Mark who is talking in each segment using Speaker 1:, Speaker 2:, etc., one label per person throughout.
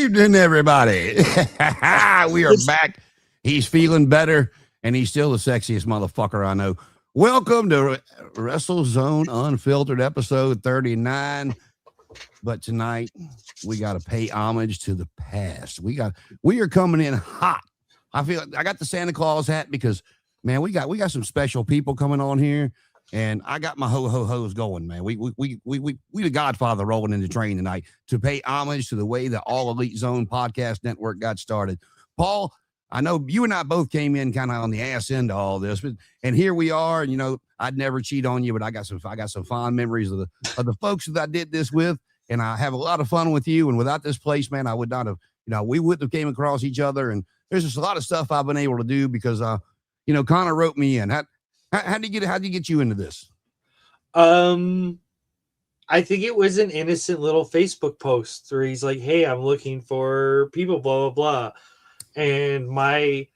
Speaker 1: evening, everybody. We are back. He's feeling better, and he's still the sexiest motherfucker I know. Welcome to WrestleZone Unfiltered, episode 39. But tonight, we got to pay homage to the past. We are coming in hot. I feel I got the Santa Claus hat because, man, we got some special people coming on here. And I got my ho-ho-hos going, man. We the Godfather rolling in the train tonight to pay homage to the way the All Elite Zone podcast network got started. Paul, I know you and I both came in kind of on the ass end of all this, and here we are. And you know, I'd never cheat on you, but I got some fond memories of the folks that I did this with, and I have a lot of fun with you. And without this place, man, I would not have, we wouldn't have came across each other. And there's just a lot of stuff I've been able to do because, Connor wrote me in. How'd you get you into this?
Speaker 2: I think it was an innocent little Facebook post where he's like, "Hey, I'm looking for people, blah, blah, blah." And I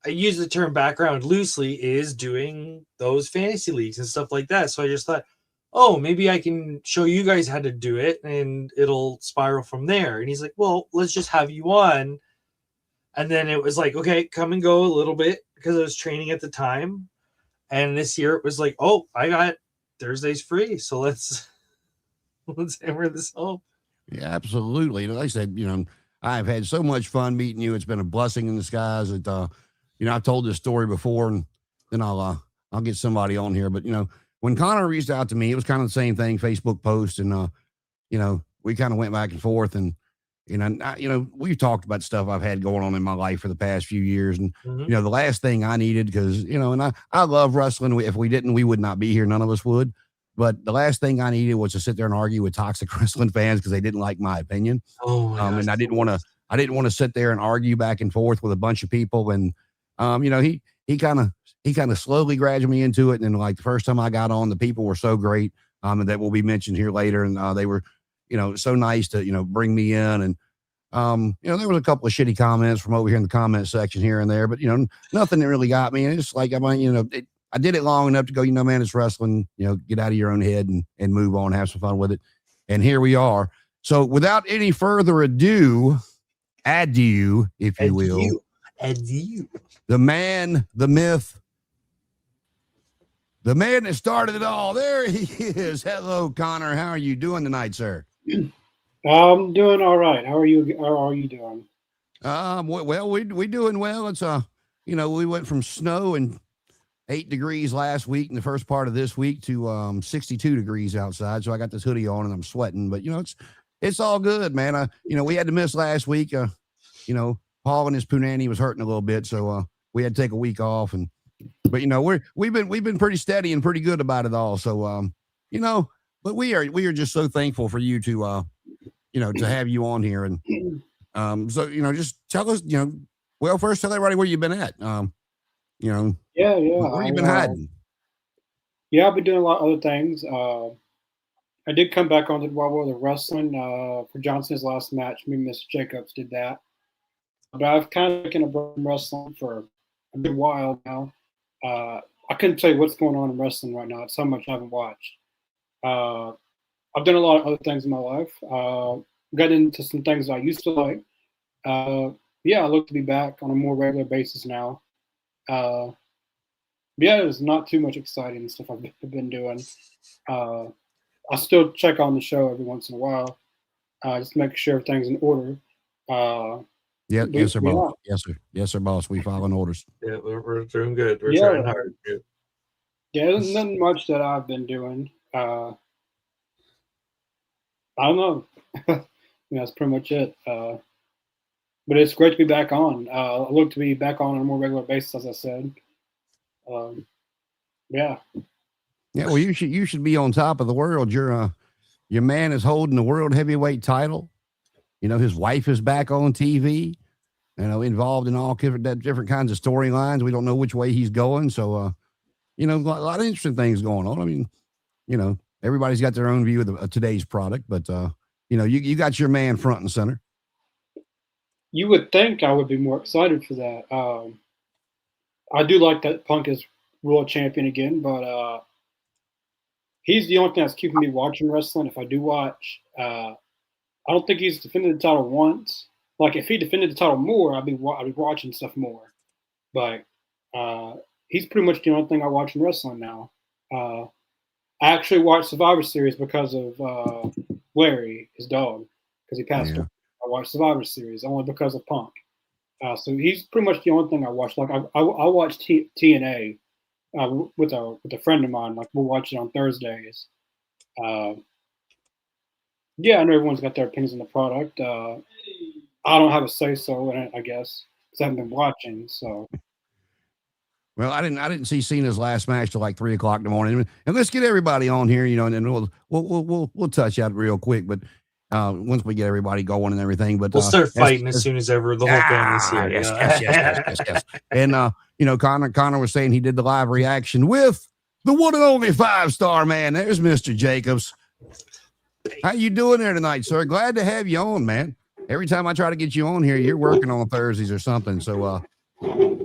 Speaker 2: use the term background loosely, is doing those fantasy leagues and stuff like that. So I just thought, oh, maybe I can show you guys how to do it and it'll spiral from there. And he's like, well, let's just have you on. And then it was like, okay, come and go a little bit because I was training at the time. And this year it was like, oh, I got Thursdays free, so let's hammer this home.
Speaker 1: Yeah, absolutely. Like I said, I've had so much fun meeting you. It's been a blessing in disguise. That I've told this story before, and then I'll get somebody on here. But when Connor reached out to me, it was kind of the same thing, Facebook post, and we kind of went back and forth, and we've talked about stuff I've had going on in my life for the past few years. And, the last thing I needed, because, and I love wrestling. If we didn't, we would not be here. None of us would. But the last thing I needed was to sit there and argue with toxic wrestling fans because they didn't like my opinion. And I didn't want to sit there and argue back and forth with a bunch of people. And, he kind of slowly graduated me into it. And then, like, the first time I got on, the people were so great, and that will be mentioned here later. And they were, so nice to, bring me in. And, there was a couple of shitty comments from over here in the comment section here and there, but, nothing that really got me. And it's like, I did it long enough to go, man, it's wrestling, get out of your own head and move on, have some fun with it. And here we are. So without any further ado, adieu, if you will.
Speaker 2: Adieu.
Speaker 1: The man, the myth, the man that started it all. There he is. Hello, Connor. How are you doing tonight, sir?
Speaker 3: I'm doing all right. How are you doing?
Speaker 1: Well, we doing well. It's we went from snow and 8 degrees last week and the first part of this week to 62 degrees outside. So I got this hoodie on and I'm sweating, but it's all good, man. We had to miss last week. Paul and his punani was hurting a little bit, so we had to take a week off. But we've been pretty steady and pretty good about it all. So but we are just so thankful for you to to have you on here. And just tell us, well, first tell everybody where you've been at.
Speaker 3: Yeah.
Speaker 1: Where you been hiding?
Speaker 3: Yeah, I've been doing a lot of other things. I did come back onto the world of wrestling for Johnson's last match. Me and Mr. Jacobs did that. But I've kind of taken a break from wrestling for a good while now. I couldn't tell you what's going on in wrestling right now. It's so much I haven't watched. I've done a lot of other things in my life. Got into some things I used to like. I look to be back on a more regular basis now. There's not too much exciting stuff I've been doing. I still check on the show every once in a while, just to make sure everything's in order.
Speaker 1: Yes, sir, boss. Yes, sir, boss. We following orders.
Speaker 2: Yeah, we're doing good. We're trying hard.
Speaker 3: Yeah, there's nothing much that I've been doing. I don't know. That's pretty much it. But it's great to be back on. I look to be back on a more regular basis, as I said. Yeah.
Speaker 1: Well, you should be on top of the world. Your man is holding the world heavyweight title. His wife is back on TV. Involved in all different kinds of storylines. We don't know which way he's going. So, a lot of interesting things going on. I mean, everybody's got their own view of today's product, but you got your man front and center.
Speaker 3: You would think I would be more excited for that. I do like that Punk is world champion again, but he's the only thing that's keeping me watching wrestling. If I do watch, I don't think he's defended the title once. Like if he defended the title more, I'd be watching stuff more. But he's pretty much the only thing I watch in wrestling now. I actually watched Survivor Series because of Larry, his dog, because he passed away. I watched Survivor Series only because of Punk. So he's pretty much the only thing I watch. Like I watch TNA with a friend of mine. Like we'll watch it on Thursdays. Yeah, I know everyone's got their opinions on the product. I don't have a say so in it, I guess, because I haven't been watching. So.
Speaker 1: Well, I didn't see Cena's last match till like 3 o'clock in the morning. And let's get everybody on here, and then we'll touch out real quick. But once we get everybody going and everything, but
Speaker 2: we'll start fighting as soon as ever the whole family's here.
Speaker 1: Yes. And Connor was saying he did the live reaction with the one and only 5-star man. There's Mr. Jacobs. How you doing there tonight, sir? Glad to have you on, man. Every time I try to get you on here, you're working on Thursdays or something. So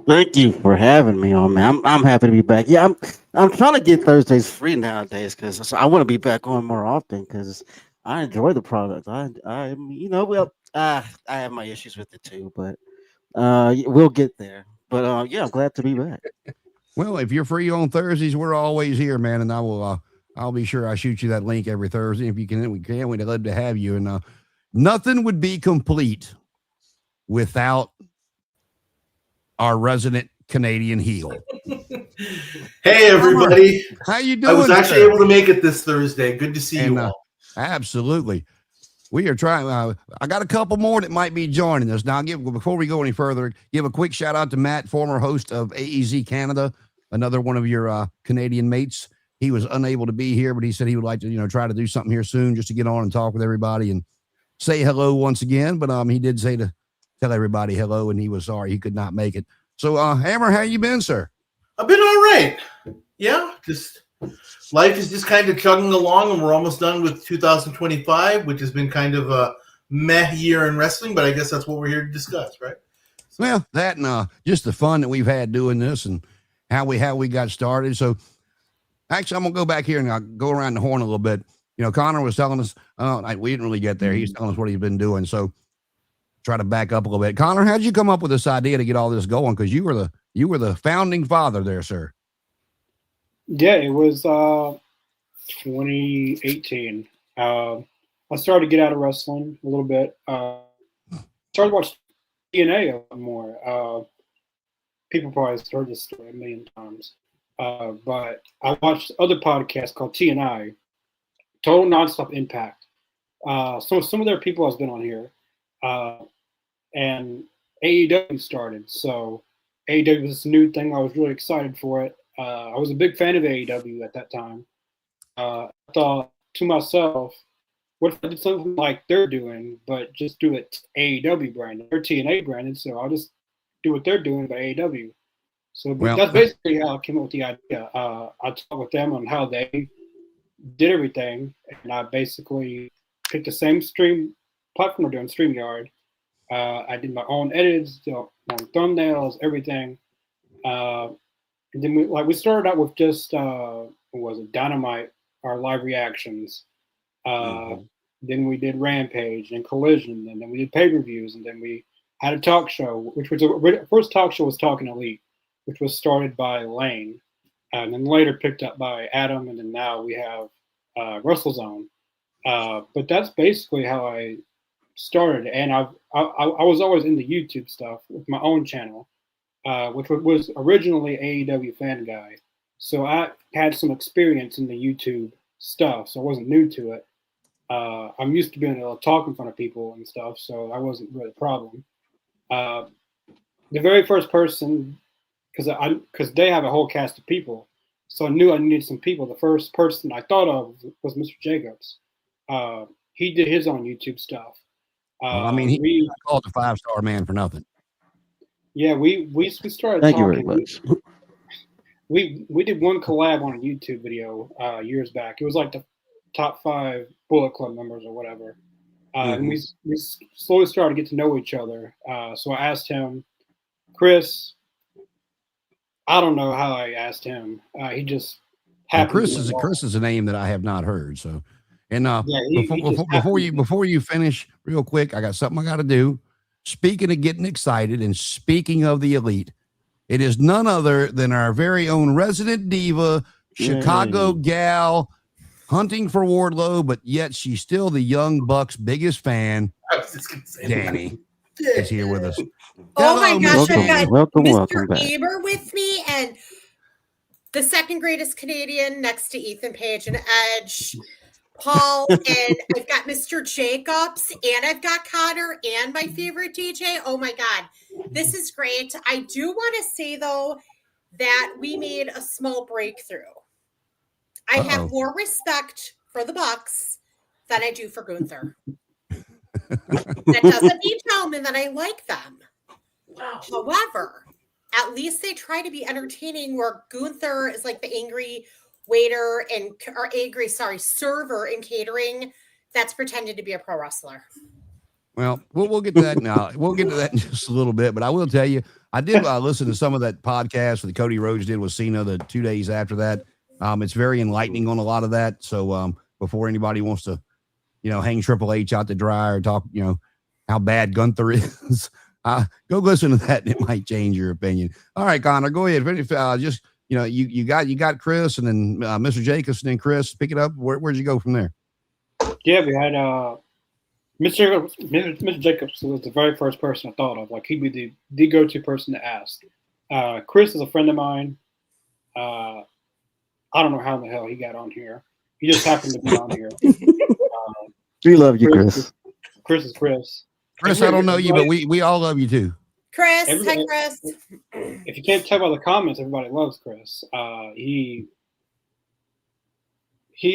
Speaker 4: thank you for having me on, man. I'm happy to be back. Yeah, I'm trying to get Thursdays free nowadays because I want to be back on more often because I enjoy the product. I have my issues with it too, but we'll get there. But yeah, I'm glad to be back.
Speaker 1: Well, if you're free on Thursdays, we're always here, man, and I'll be sure I shoot you that link every Thursday if you can. We'd love to have you, and nothing would be complete without our resident Canadian heel.
Speaker 5: Hey, everybody.
Speaker 1: How you doing?
Speaker 5: I was actually able to make it this Thursday. Good to see you all.
Speaker 1: Absolutely. We are trying. I got a couple more that might be joining us. Now, before we go any further, give a quick shout out to Matt, former host of AEZ Canada, another one of your Canadian mates. He was unable to be here, but he said he would like to, try to do something here soon just to get on and talk with everybody and say hello once again. But he did say to tell everybody hello, and he was sorry he could not make it. So, Hammer, how you been, sir?
Speaker 5: I've been all right. Yeah, just life is just kind of chugging along, and we're almost done with 2025, which has been kind of a meh year in wrestling, but I guess that's what we're here to discuss, right?
Speaker 1: So. Well, that and just the fun that we've had doing this and how we got started. So, actually, I'm going to go back here and I'll go around the horn a little bit. Connor was telling us, we didn't really get there. He's telling us what he's been doing. So, try to back up a little bit. Connor, how'd you come up with this idea to get all this going? Because you were the founding father there, sir.
Speaker 3: Yeah, it was 2018. I started to get out of wrestling a little bit. Started watching TNA a lot more. People probably heard this story a million times. But I watched other podcasts called TNI, Total Nonstop Impact. So some of their people has been on here. And AEW started. So AEW was this new thing. I was really excited for it. I was a big fan of AEW at that time. I thought to myself, what if I did something like they're doing, but just do it AEW branded? They're TNA branded, so I'll just do what they're doing by AEW. So that's basically how I came up with the idea. I talked with them on how they did everything, and I basically picked the same stream platform we're doing, StreamYard. I did my own edits, my own thumbnails, everything. And then we started out with just what was it, Dynamite, our live reactions. Then we did Rampage and Collision, and then we did pay-per-views, and then we had a talk show, which was first talk show was Talking Elite, which was started by Lane, and then later picked up by Adam, and then now we have WrestleZone. But that's basically how I started, and I was always into YouTube stuff with my own channel, which was originally AEW Fan Guy. So I had some experience in the YouTube stuff, so I wasn't new to it. I'm used to being able to talk in front of people and stuff, so that wasn't really a problem. The very first person, because they have a whole cast of people, so I knew I needed some people. The first person I thought of was Mr. Jacobs. He did his own YouTube stuff.
Speaker 1: He called the 5-star man for nothing.
Speaker 3: Yeah, we started.
Speaker 4: Thank you very much.
Speaker 3: We did one collab on a YouTube video years back. It was like the top 5 Bullet Club members or whatever. And we slowly started to get to know each other. So I asked him, Chris. I don't know how I asked him. He just happened.
Speaker 1: Chris is a name that I have not heard. So, And before you finish, real quick, I got something I got to do. Speaking of getting excited and speaking of the elite, it is none other than our very own resident diva, Chicago gal, hunting for Wardlow, but yet she's still the Young Bucks' biggest fan. Danny is here with us.
Speaker 6: Oh my gosh, I've got
Speaker 4: welcome
Speaker 6: Mr.
Speaker 4: back.
Speaker 6: Aber with me, and the second greatest Canadian next to Ethan Page and Edge, Paul, and I've got Mr. Jacobs, and I've got Connor, and my favorite DJ. Oh my God, this is great. I do want to say, though, that we made a small breakthrough. I have more respect for the Bucks than I do for Gunther. That doesn't mean, gentlemen, that I like them. However, at least they try to be entertaining, where Gunther is like the angry waiter server in catering that's pretended to be a pro wrestler.
Speaker 1: Well, we'll get to that now. We'll get to that in just a little bit, but I will tell you, I did listen to some of that podcast that Cody Rhodes did with Cena the 2 days after that. It's very enlightening on a lot of that. So before anybody wants to, hang Triple H out to dry or talk, how bad Gunther is, go listen to that. And it might change your opinion. All right, Connor, go ahead. You got Chris and then Mr. Jacobs and then Chris. Pick it up. Where'd you go from there?
Speaker 3: Yeah, we had Mr. Jacobs was the very first person I thought of. Like, he'd be the go-to person to ask. Chris is a friend of mine. I don't know how the hell he got on here. He just happened to be on here.
Speaker 4: We love you, Chris.
Speaker 3: Chris is Chris.
Speaker 1: Chris, I don't know you, but we all love you too.
Speaker 6: Chris, hi, Chris.
Speaker 3: If you can't tell by the comments, everybody loves Chris. He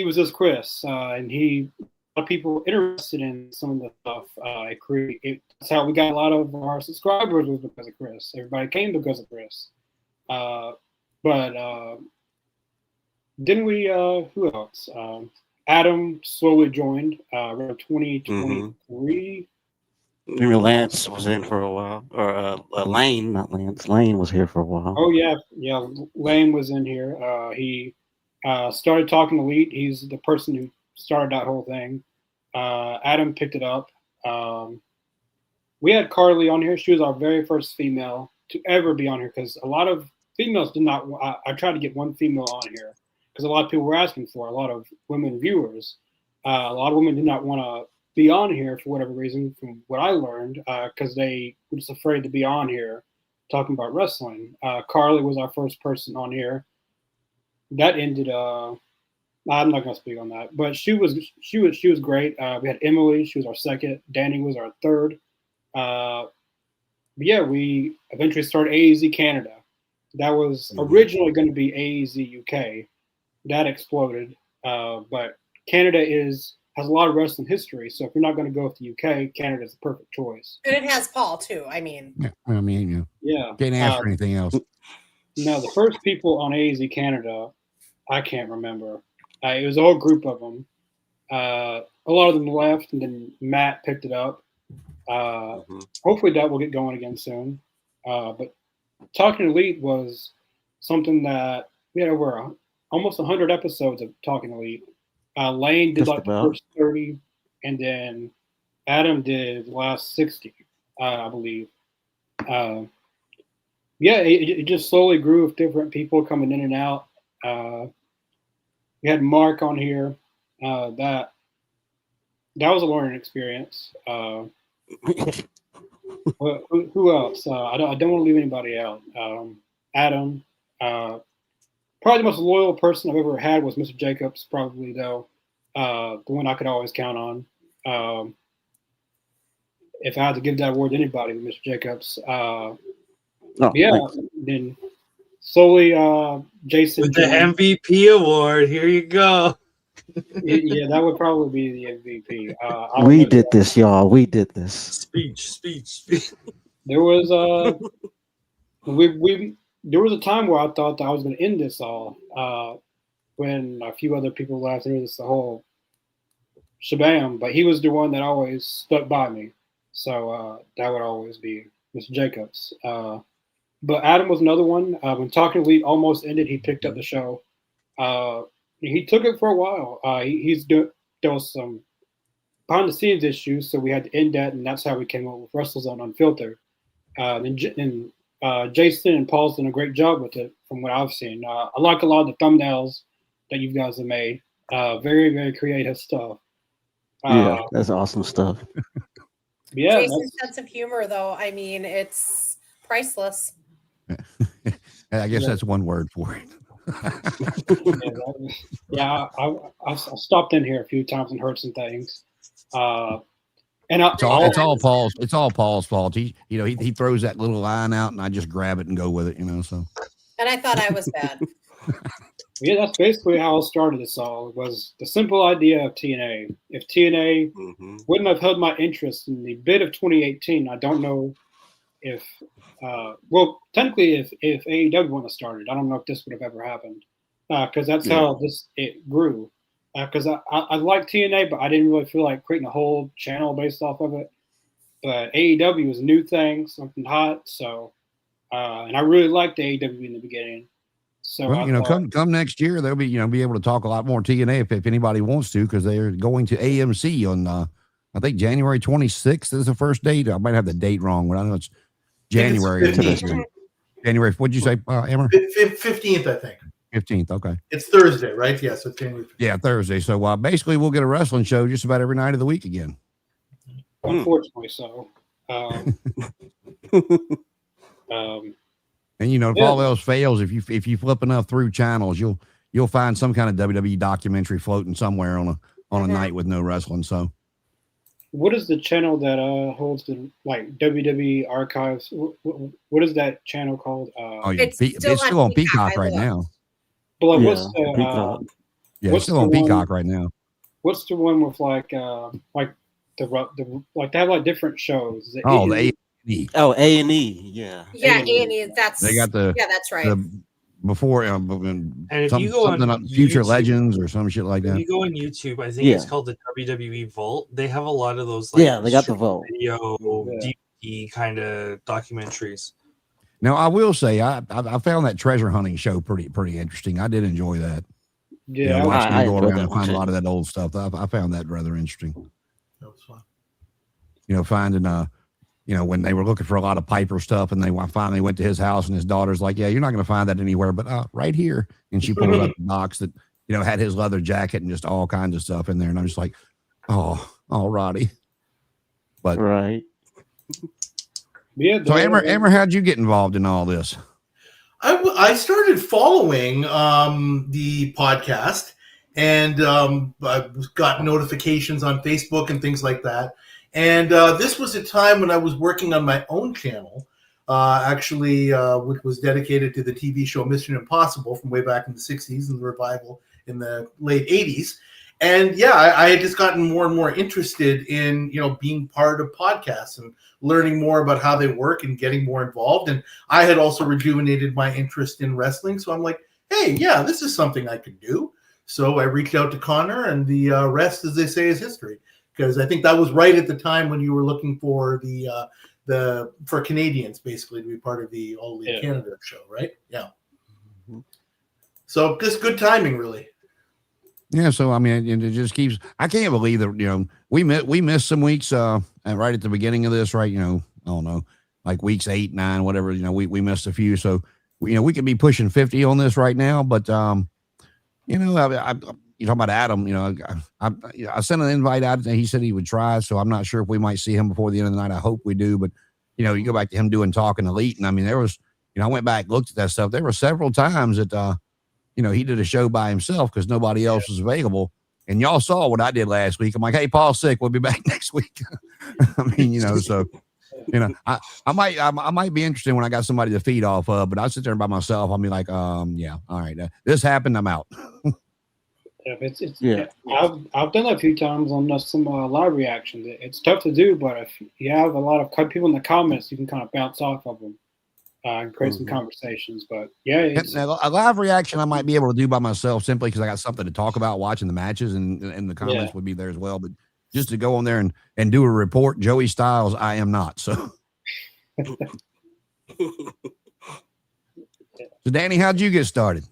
Speaker 3: was just Chris, and a lot of people interested in some of the stuff. That's how we got a lot of our subscribers, was because of Chris. Everybody came because of Chris. But didn't we? Who else? Adam slowly joined around 2023.
Speaker 4: Lance was in for a while, or Lane, not Lance. Lane was here for a while.
Speaker 3: Oh yeah. Lane was in here. He started talking elite. He's the person who started that whole thing. Adam picked it up. We had Carly on here. She was our very first female to ever be on here, because a lot of females did not. I tried to get one female on here because a lot of people were asking for, a lot of women viewers. A lot of women did not want to be on here for whatever reason, from what I learned, because they were just afraid to be on here talking about wrestling. Carly was our first person on here. That ended. I'm not going to speak on that, but she was great. We had Emily. She was our second. Danny was our third. Yeah, we eventually started AEZ Canada. That was originally going to be AEZ UK. That exploded. But Canada has a lot of wrestling history. So if you're not going to go with the UK, Canada is the perfect choice.
Speaker 6: And it has Paul too. I mean,
Speaker 3: yeah.
Speaker 1: Can't ask for anything else.
Speaker 3: Now, the first people on AEZ Canada, I can't remember. It was a whole group of them. A lot of them left, and then Matt picked it up. Hopefully that will get going again soon. But Talking Elite was something that we had over almost 100 episodes of Talking Elite. Lane did the first 30, and then Adam did the last 60, I believe. It just slowly grew with different people coming in and out. We had Mark on here. That was a learning experience. Who else? I don't want to leave anybody out. Adam. Probably the most loyal person I've ever had was Mr. Jacobs, probably, though. The one I could always count on. If I had to give that award to anybody, Mr. Jacobs. Then slowly Jason.
Speaker 2: With the MVP award, here you go.
Speaker 3: Yeah, that would probably be the MVP.
Speaker 4: We did this, y'all. We did this.
Speaker 2: Speech.
Speaker 3: There was there was a time where I thought that I was going to end this all when a few other people left and it was the whole shabam. But he was the one that always stuck by me, so that would always be Mr. Jacobs. But Adam was another one. When Talking Elite almost ended, he picked up the show. He took it for a while. He's there was some behind the scenes issues, so we had to end that, and that's how we came up with WrestleZone Unfiltered. And Jason and Paul's done a great job with it, from what I've seen. I like a lot of the thumbnails that you guys have made. Very, very creative stuff.
Speaker 4: Yeah, that's awesome stuff.
Speaker 3: Yeah,
Speaker 6: Jason's sense of humor, though, I mean, it's priceless.
Speaker 1: I guess that's one word for it.
Speaker 3: I stopped in here a few times and heard some things. And
Speaker 1: it's all Paul's fault. He throws that little line out, and I just grab it and go with it. So.
Speaker 6: And I thought I was bad.
Speaker 3: Yeah, that's basically how I started this all. It was the simple idea of TNA. If TNA wouldn't have held my interest in the bid of 2018, I don't know if, technically, if AEW wouldn't have started, I don't know if this would have ever happened. Because that's how it grew. Because I like TNA, but I didn't really feel like creating a whole channel based off of it. But AEW was a new thing, something hot. So, and I really liked AEW in the beginning. So,
Speaker 1: come next year, they'll be able to talk a lot more TNA if anybody wants to, because they're going to AMC on I think January 26th is the first date. I might have the date wrong, but I know it's January. January. What'd you say, Emmer?
Speaker 5: 15th, I think.
Speaker 1: 15th. Okay.
Speaker 5: It's Thursday, right? Yes, it's January 15th.
Speaker 1: Yeah, Thursday. So basically, we'll get a wrestling show just about every night of the week again.
Speaker 3: Unfortunately, so.
Speaker 1: And if all else fails, if you flip enough through channels, you'll find some kind of WWE documentary floating somewhere on a night with no wrestling. So,
Speaker 3: what is the channel that holds the WWE archives? What is that channel called?
Speaker 6: It's still
Speaker 1: on Peacock right now.
Speaker 3: But what's the?
Speaker 1: It's still on Peacock right now.
Speaker 3: What's the one with the they have different shows?
Speaker 1: The A&E.
Speaker 4: Oh, A&E, yeah.
Speaker 6: Yeah, A&E.
Speaker 1: They got
Speaker 6: that's right.
Speaker 1: Before
Speaker 2: and if you go
Speaker 1: something on Future YouTube, Legends or some shit like that.
Speaker 2: If you go on YouTube, I think it's called the WWE Vault. They have a lot of those.
Speaker 4: They got the Vault
Speaker 2: video DVD kind of documentaries.
Speaker 1: Now, I will say I found that treasure hunting show pretty interesting. I did enjoy that.
Speaker 3: Yeah,
Speaker 1: watching them go around and find a lot of that old stuff. I found that rather interesting.
Speaker 5: That was fun.
Speaker 1: Finding when they were looking for a lot of Piper stuff, and they finally went to his house, and his daughter's like, "Yeah, you're not going to find that anywhere, but right here." And she pulled up the box that had his leather jacket and just all kinds of stuff in there, and I'm just like, "Oh, alrighty." But
Speaker 4: right.
Speaker 3: Yeah.
Speaker 1: So, Emmer, how'd you get involved in all this?
Speaker 5: I started following the podcast, and I got notifications on Facebook and things like that. And this was a time when I was working on my own channel, which was dedicated to the TV show Mission Impossible from way back in the 60s and the revival in the late 80s. And I had just gotten more and more interested in, being part of podcasts and learning more about how they work and getting more involved. And I had also rejuvenated my interest in wrestling. So I'm like, hey, this is something I could do. So I reached out to Connor, and the rest, as they say, is history. Because I think that was right at the time when you were looking for for Canadians basically to be part of the All Elite Canada show, right? Yeah. Mm-hmm. So just good timing, really.
Speaker 1: Yeah. So I mean, it just keeps. I can't believe that we missed some weeks right at the beginning of this, right? I don't know, like weeks 8, 9, whatever. We missed a few, so we could be pushing 50 on this right now, but you talking about Adam, I sent an invite out and he said he would try. So I'm not sure if we might see him before the end of the night. I hope we do. But, you go back to him doing Talking Elite. And I mean, there was, I went back, looked at that stuff. There were several times that, he did a show by himself because nobody else was available. And y'all saw what I did last week. I'm like, hey, Paul's sick. We'll be back next week. I mean, so, I might be interested when I got somebody to feed off of, but I'll sit there by myself. I'll be like, all right, this happened. I'm out.
Speaker 3: I've done that a few times on some live reactions. It's tough to do, but if you have a lot of people in the comments, you can kind of bounce off of them and create some conversations. But
Speaker 1: a live reaction I might be able to do by myself simply because I got something to talk about watching the matches, and the comments would be there as well. But just to go on there and do a report, Joey Styles, I am not. So,
Speaker 6: So
Speaker 1: Danny, how'd you get started?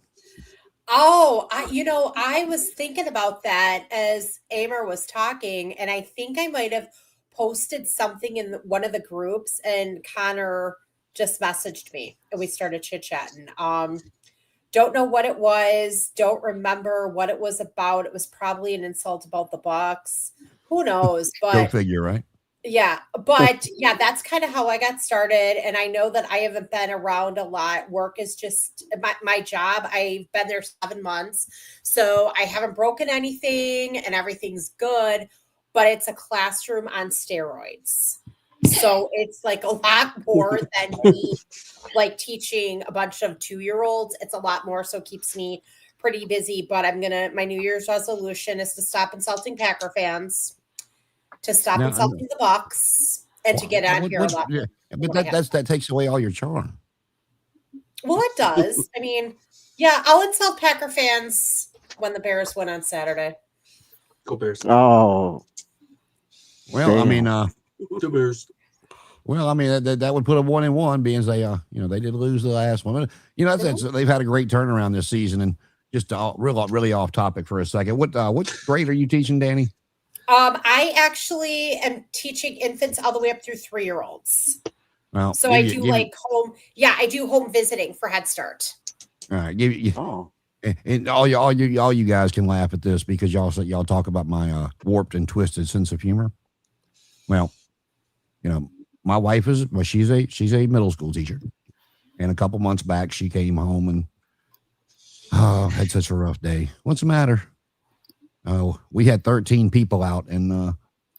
Speaker 6: Oh, I was thinking about that as Amor was talking, and I think I might have posted something in one of the groups, and Connor just messaged me, and we started chit chatting. Don't know what it was. Don't remember what it was about. It was probably an insult about the Bucks. Who knows?
Speaker 1: Go
Speaker 6: But
Speaker 1: figure, right?
Speaker 6: yeah, but yeah, that's kind of how I got started. And I know that I haven't been around a lot. Work is just my job. I've been there 7 months. So I haven't broken anything and everything's good, but it's a classroom on steroids. So it's like a lot more than me like teaching a bunch of 2-year-olds. It's a lot more. So it keeps me pretty busy. But my New Year's resolution is to stop insulting Packer fans, to stop
Speaker 1: Now,
Speaker 6: insulting the Bucks, and to get on here a lot.
Speaker 1: Yeah, but that takes away all your charm.
Speaker 6: Well, it does. I mean, yeah, I'll insult Packer fans when the Bears win on Saturday.
Speaker 2: Go Bears.
Speaker 4: Oh,
Speaker 1: Well,
Speaker 4: damn.
Speaker 1: I mean,
Speaker 2: Go Bears.
Speaker 1: well, I mean that would put a 1-1, being as they, they did lose the last one. They've had a great turnaround this season. And just really off topic for a second. What grade are you teaching, Danny?
Speaker 6: I actually am teaching infants all the way up through 3-year-olds.
Speaker 1: Well,
Speaker 6: So I do home. Yeah, I do home visiting for Head Start.
Speaker 1: All right,
Speaker 4: Oh,
Speaker 1: and all you guys can laugh at this because y'all talk about my warped and twisted sense of humor. Well, my wife she's a middle school teacher, and a couple months back she came home and had such a rough day. What's the matter? Oh, we had 13 people out, and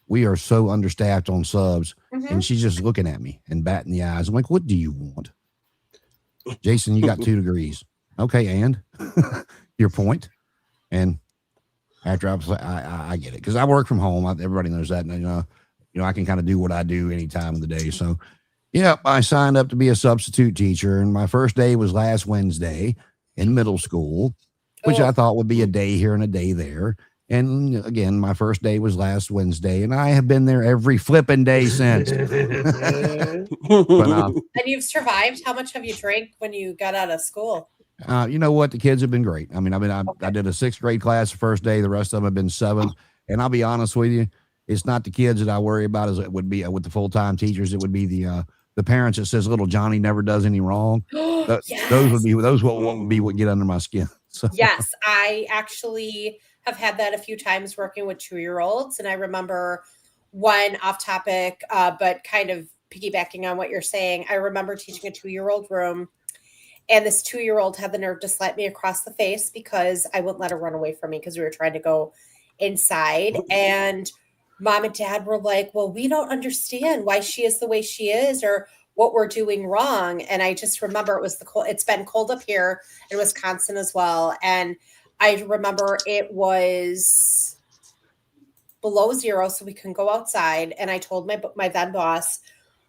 Speaker 1: we are so understaffed on subs.
Speaker 6: Mhm.
Speaker 1: And she's just looking at me and batting the eyes. I'm like, what do you want? Jason, you got 2 degrees. Okay, and your point. And after I get it, because I work from home. Everybody knows that. And, I can kind of do what I do any time of the day. So, yeah, I signed up to be a substitute teacher. And my first day was last Wednesday in middle school, which I thought would be a day here and a day there. And again, my first day was last Wednesday, and I have been there every flipping day since.
Speaker 6: And you've survived. How much have you drank when you got out of school?
Speaker 1: You know what? The kids have been great. I mean, I did a 6th grade class the first day. The rest of them have been 7th. And I'll be honest with you, it's not the kids that I worry about as it would be with the full-time teachers. It would be the parents that says little Johnny never does any wrong.
Speaker 6: Yes.
Speaker 1: Those would be what get under my skin. So.
Speaker 6: Yes, I actually have had that a few times working with 2-year-olds. And I remember one off topic, but kind of piggybacking on what you're saying. I remember teaching a 2-year-old room, and this 2-year-old had the nerve to slap me across the face because I wouldn't let her run away from me because we were trying to go inside. And Mom and Dad were like, well, we don't understand why she is the way she is or what we're doing wrong. And I just remember it's been cold up here in Wisconsin as well. And I remember it was below 0, so we couldn't go outside. And I told my then boss,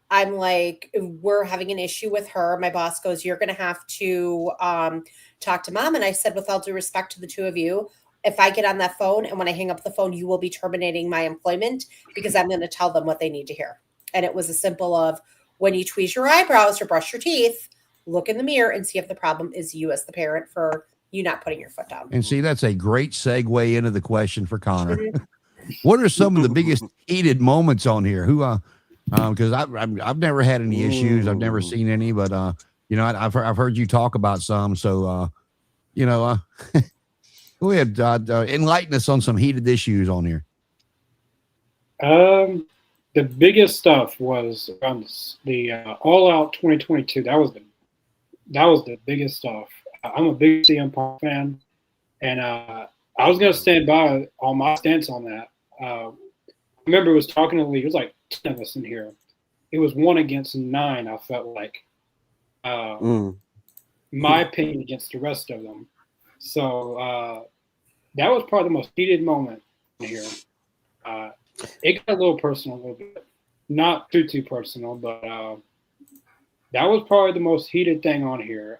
Speaker 6: I'm like, we're having an issue with her. My boss goes, you're going to have to talk to Mom. And I said, with all due respect to the two of you, if I get on that phone and when I hang up the phone, you will be terminating my employment because I'm going to tell them what they need to hear. And it was a simple of, when you tweeze your eyebrows or brush your teeth, look in the mirror and see if the problem is you as the parent for you not putting your foot down.
Speaker 1: And see, that's a great segue into the question for Connor. What are some of the biggest heated moments on here? Because I've never had any issues. I've never seen any, but I've heard you talk about some. So go ahead, enlighten us on some heated issues on here.
Speaker 3: The biggest stuff was around the All Out 2022. That was the biggest stuff. I'm a big CM Punk fan, and I was gonna stand by on my stance on that. I remember it was talking to the league. It was like 10 of us in here. It was 1 against 9. I felt like my opinion against the rest of them. So that was probably the most heated moment in here. It got a little personal, a little bit, not too personal, but that was probably the most heated thing on here.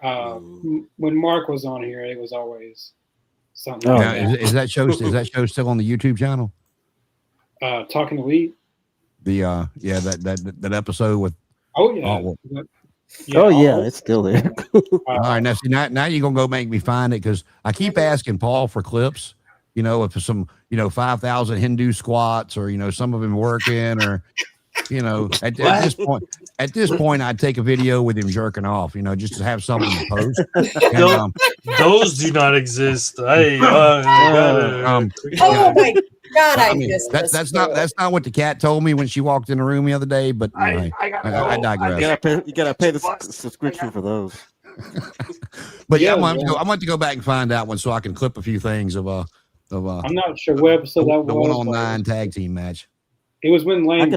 Speaker 3: When Mark was on here, it was always something.
Speaker 1: Now, is that show still on the YouTube channel?
Speaker 3: Talking to Lee.
Speaker 1: That episode with.
Speaker 3: Oh yeah.
Speaker 4: Oh yeah, it's still there.
Speaker 1: All right, now see, now you're gonna go make me find it because I keep asking Paul for clips. You know, if some 5,000 Hindu squats or some of him working or at this point I'd take a video with him jerking off. Just to have something to post. And,
Speaker 2: Those do not exist.
Speaker 6: Oh my God, I missed this.
Speaker 1: That's not what the cat told me when she walked in the room the other day. But I digress.
Speaker 4: You gotta pay the subscription for those.
Speaker 1: But I'm going to go back and find that one so I can clip a few things of
Speaker 3: I'm not sure what episode that was.
Speaker 1: The 1-on-9 tag team match.
Speaker 3: It was when Lane.
Speaker 4: I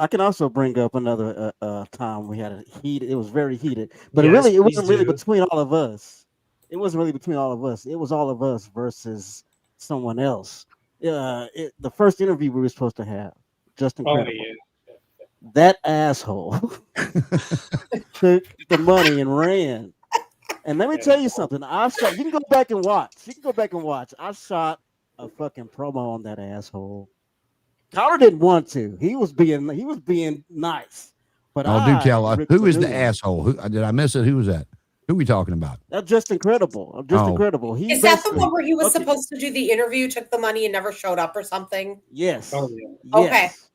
Speaker 4: can also bring up another time we had it was very heated, but it wasn't really between all of us. It wasn't really between all of us. It was all of us versus someone else. The first interview we were supposed to have, Justin. That asshole took the money and ran. And let me tell you something. You can go back and watch. I shot a fucking promo on that asshole. Connor didn't want to. He was being nice. But
Speaker 1: do tell. Who is the asshole? Who did I miss it? Who was that? Who are we talking about?
Speaker 4: That's just incredible. Incredible.
Speaker 6: Is that the one where he was supposed to do the interview, took the money, and never showed up or something?
Speaker 4: Yes.
Speaker 3: Oh yeah.
Speaker 4: Yes.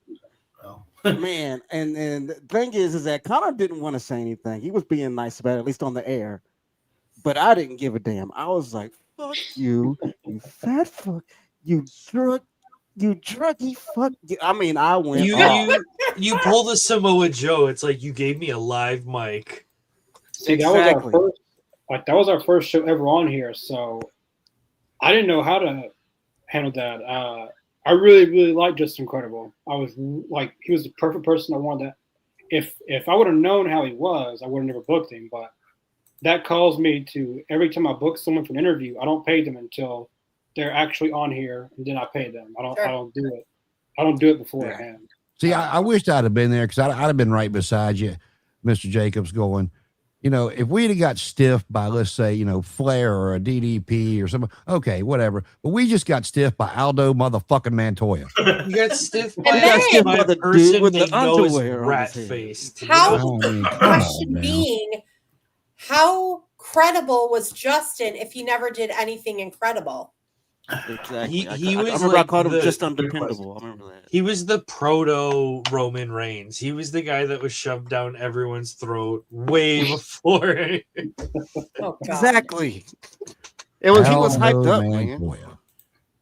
Speaker 4: Okay. Man, and the thing is that Connor didn't want to say anything. He was being nice about it, at least on the air. But I didn't give a damn. I was like, "Fuck you, you fat fuck, you druggy fuck." I mean, I went.
Speaker 2: You pulled a Samoa Joe. It's like you gave me a live mic.
Speaker 3: See, exactly. That was our first show ever on here, so I didn't know how to handle that. I really, really liked Justin Credible. I was like, he was the perfect person I wanted. If I would have known how he was, I would have never booked him. But that calls me to every time I book someone for an interview, I don't pay them until they're actually on here, and then I pay them. I don't do it. I don't do it beforehand.
Speaker 1: See, I wished I'd have been there because I'd have been right beside you, Mr. Jacobs, going, if we'd have got stiffed by, let's say, Flair or a DDP or something, okay, whatever. But we just got stiffed by Aldo motherfucking Montoya.
Speaker 2: You got stiffed by the person with the underwear rat-faced.
Speaker 6: How credible was Justin if he never did anything incredible?
Speaker 4: Exactly.
Speaker 2: He was
Speaker 4: I called him just undependable. I remember that.
Speaker 2: He was the proto Roman Reigns. He was the guy that was shoved down everyone's throat way before.
Speaker 4: Exactly. He was hyped up, man.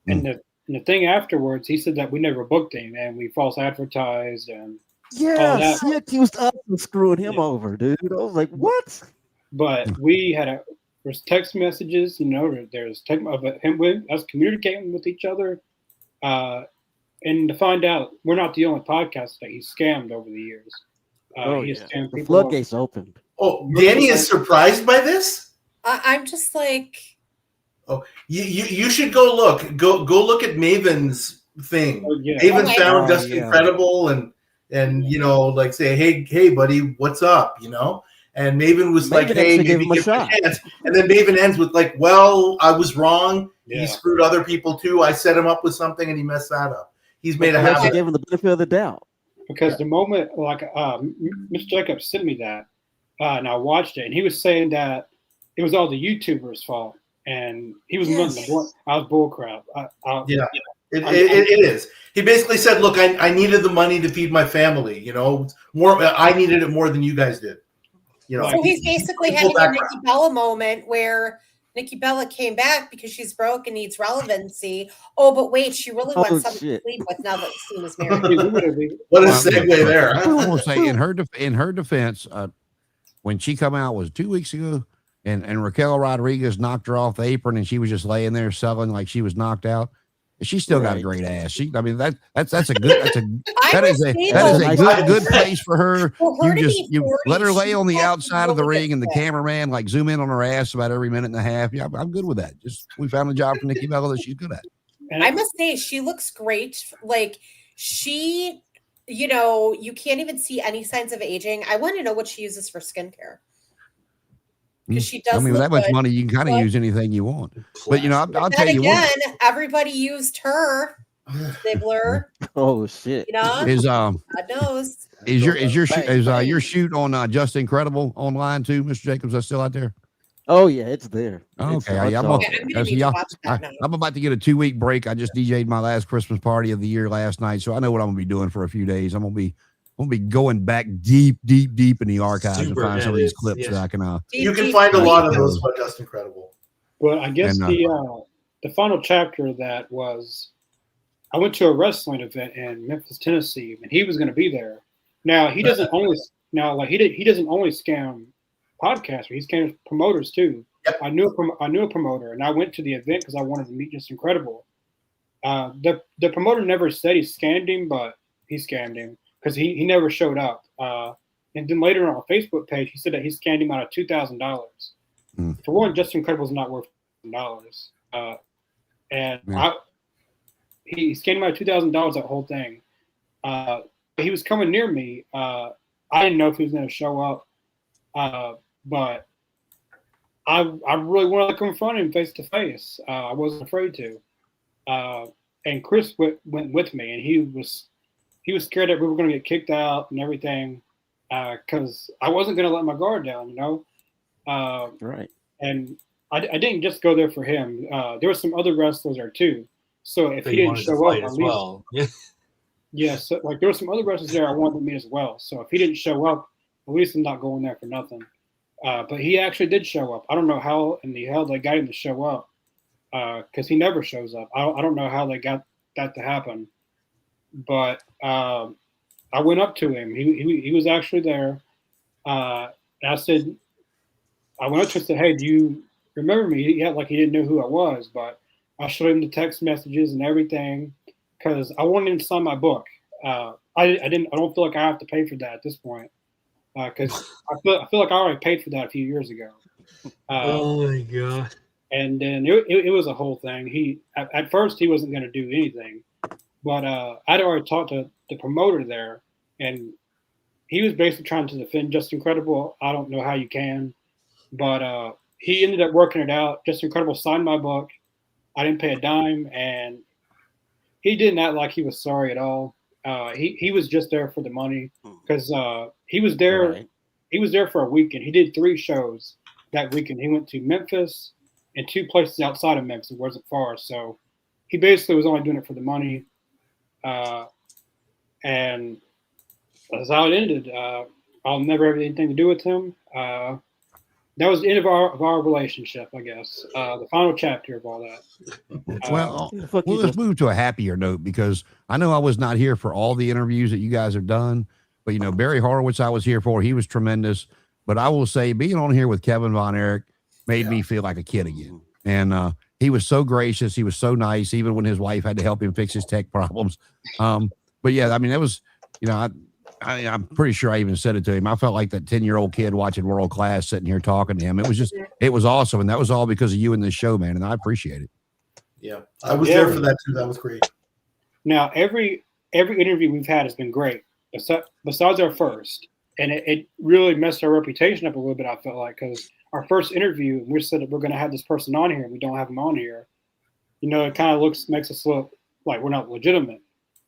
Speaker 3: And the thing afterwards, he said that we never booked him and we false advertised and
Speaker 4: yes, he accused us of screwing him over, dude. I was like, what?
Speaker 3: But we had there's text messages, there's text of him with us communicating with each other, and to find out we're not the only podcast that he's scammed over the years.
Speaker 4: The floodgates opened.
Speaker 5: Oh, Danny is surprised by this?
Speaker 6: I'm just like,
Speaker 5: oh, you should go look. Go look at Maven's thing. Maven found Justin Credible and like say, hey, buddy, what's up? And Maven was like, hey, maybe give him a chance. And then Maven ends with like, well, I was wrong. Yeah. He screwed other people too. I set him up with something and he messed that up. He's made a habit.
Speaker 4: I gave him the benefit of the doubt.
Speaker 3: Because the moment, Mr. Jacobs sent me that, and I watched it, and he was saying that it was all the YouTubers' fault. And he was I was bullcrap.
Speaker 5: It is. He basically said, look, I needed the money to feed my family. I needed it more than you guys did.
Speaker 6: So he's basically having a Nikki Bella moment where Nikki Bella came back because she's broke and needs relevancy. Oh, but wait, she really wants something to sleep with now that Cena's married.
Speaker 5: What a segue there.
Speaker 1: I will say in her defense, when she come out was 2 weeks ago, and Raquel Rodriguez knocked her off the apron and she was just laying there selling like she was knocked out. She still got a great ass. That's a good place for her. You let her lay on the outside of the ring and the cameraman like zoom in on her ass about every minute and a half. Yeah, I'm good with that. We found a job for Nikki Bella that she's good at.
Speaker 6: I must say she looks great. Like she, you can't even see any signs of aging. I want to know what she uses for skincare. Because she does.
Speaker 1: With that much money, you can kind of use anything you want. But I'll tell you
Speaker 6: again, everybody used her. Ziggler.
Speaker 4: Oh shit.
Speaker 6: You know,
Speaker 1: Is
Speaker 6: God knows.
Speaker 1: your shoot on Just Incredible online too, Mr. Jacobs? That's still out there.
Speaker 4: Oh yeah, it's there. It's
Speaker 1: Okay,
Speaker 4: it's
Speaker 1: yeah,
Speaker 4: all
Speaker 6: Yeah,
Speaker 4: there.
Speaker 6: I'm gonna need to watch that now.
Speaker 1: I'm about to get a 2-week break. I just DJ'd my last Christmas party of the year last night, so I know what I'm gonna be doing for a few days. I'm gonna be going back deep in the archives to
Speaker 2: Super
Speaker 1: find some of these
Speaker 2: edits,
Speaker 1: clips
Speaker 2: yeah.
Speaker 1: that I can.
Speaker 5: You can find a
Speaker 1: Deep,
Speaker 5: lot of
Speaker 1: deep.
Speaker 5: those about Just Incredible.
Speaker 3: Well, I guess
Speaker 1: And,
Speaker 3: the final chapter of that was I went to a wrestling event in Memphis, Tennessee, and he was going to be there. Now he doesn't only he doesn't only scam podcasters; he scams promoters too.
Speaker 5: Yep.
Speaker 3: I knew a promoter, and I went to the event because I wanted to meet Just Incredible. The promoter never said he scammed him, but he scammed him because he never showed up. And then later on a Facebook page, he said that he scammed him out of $2,000. For one, Just Incredible is not worth $2,000. He scammed him out of $2,000 that whole thing. He was coming near me. I didn't know if he was going to show up, but I really wanted to confront him face to face. I wasn't afraid to. And Chris went with me, and he was scared that we were going to get kicked out and everything, because I wasn't going to let my guard down, you know.
Speaker 4: Right.
Speaker 3: And I didn't just go there for him. There were some other wrestlers there too. So if he didn't show up, at least,
Speaker 2: well. Yeah.
Speaker 3: yes, like there were some other wrestlers there I wanted to meet as well. So if he didn't show up, at least I'm not going there for nothing. But he actually did show up. I don't know how in the hell they got him to show up, because he never shows up. I don't know how they got that to happen. But I went up to him. He was actually there. I went up to him and said, "Hey, do you remember me?" He had like he didn't know who I was, but I showed him the text messages and everything because I wanted him to sign my book. I don't feel like I have to pay for that at this point, because I feel like I already paid for that a few years ago.
Speaker 2: Oh my god!
Speaker 3: And then it was a whole thing. He at first he wasn't going to do anything, but I'd already talked to the promoter there, and he was basically trying to defend Just Incredible. I don't know how you can, but he ended up working it out. Just Incredible signed my book. I didn't pay a dime, and he didn't act like he was sorry at all. He was just there for the money because he was there.
Speaker 4: Right.
Speaker 3: He was there for a weekend. He did 3 shows that weekend. He went to Memphis and 2 places outside of Memphis. It wasn't far, so he basically was only doing it for the money. And that's how it ended. I'll never have anything to do with him. That was the end of our relationship, I guess. The final chapter of all that.
Speaker 1: Well,
Speaker 4: Fuck you,
Speaker 1: let's
Speaker 4: Justin.
Speaker 1: move to a happier note, because I know I was not here for all the interviews that you guys have done, but Barry Horowitz I was here for. He was tremendous. But I will say being on here with Kevin Von Erich made me feel like a kid again. And he was so gracious. He was so nice, even when his wife had to help him fix his tech problems. But yeah, I mean, it was, I'm pretty sure I even said it to him. I felt like that 10-year-old kid watching World Class sitting here talking to him. It was awesome. And that was all because of you and this show, man. And I appreciate it.
Speaker 5: Yeah, I was there for that too. That was great.
Speaker 3: Now, every interview we've had has been great, besides our first. And it really messed our reputation up a little bit, I felt like, because our first interview, we said that we're going to have this person on here, and we don't have him on here. It kind of makes us look like we're not legitimate.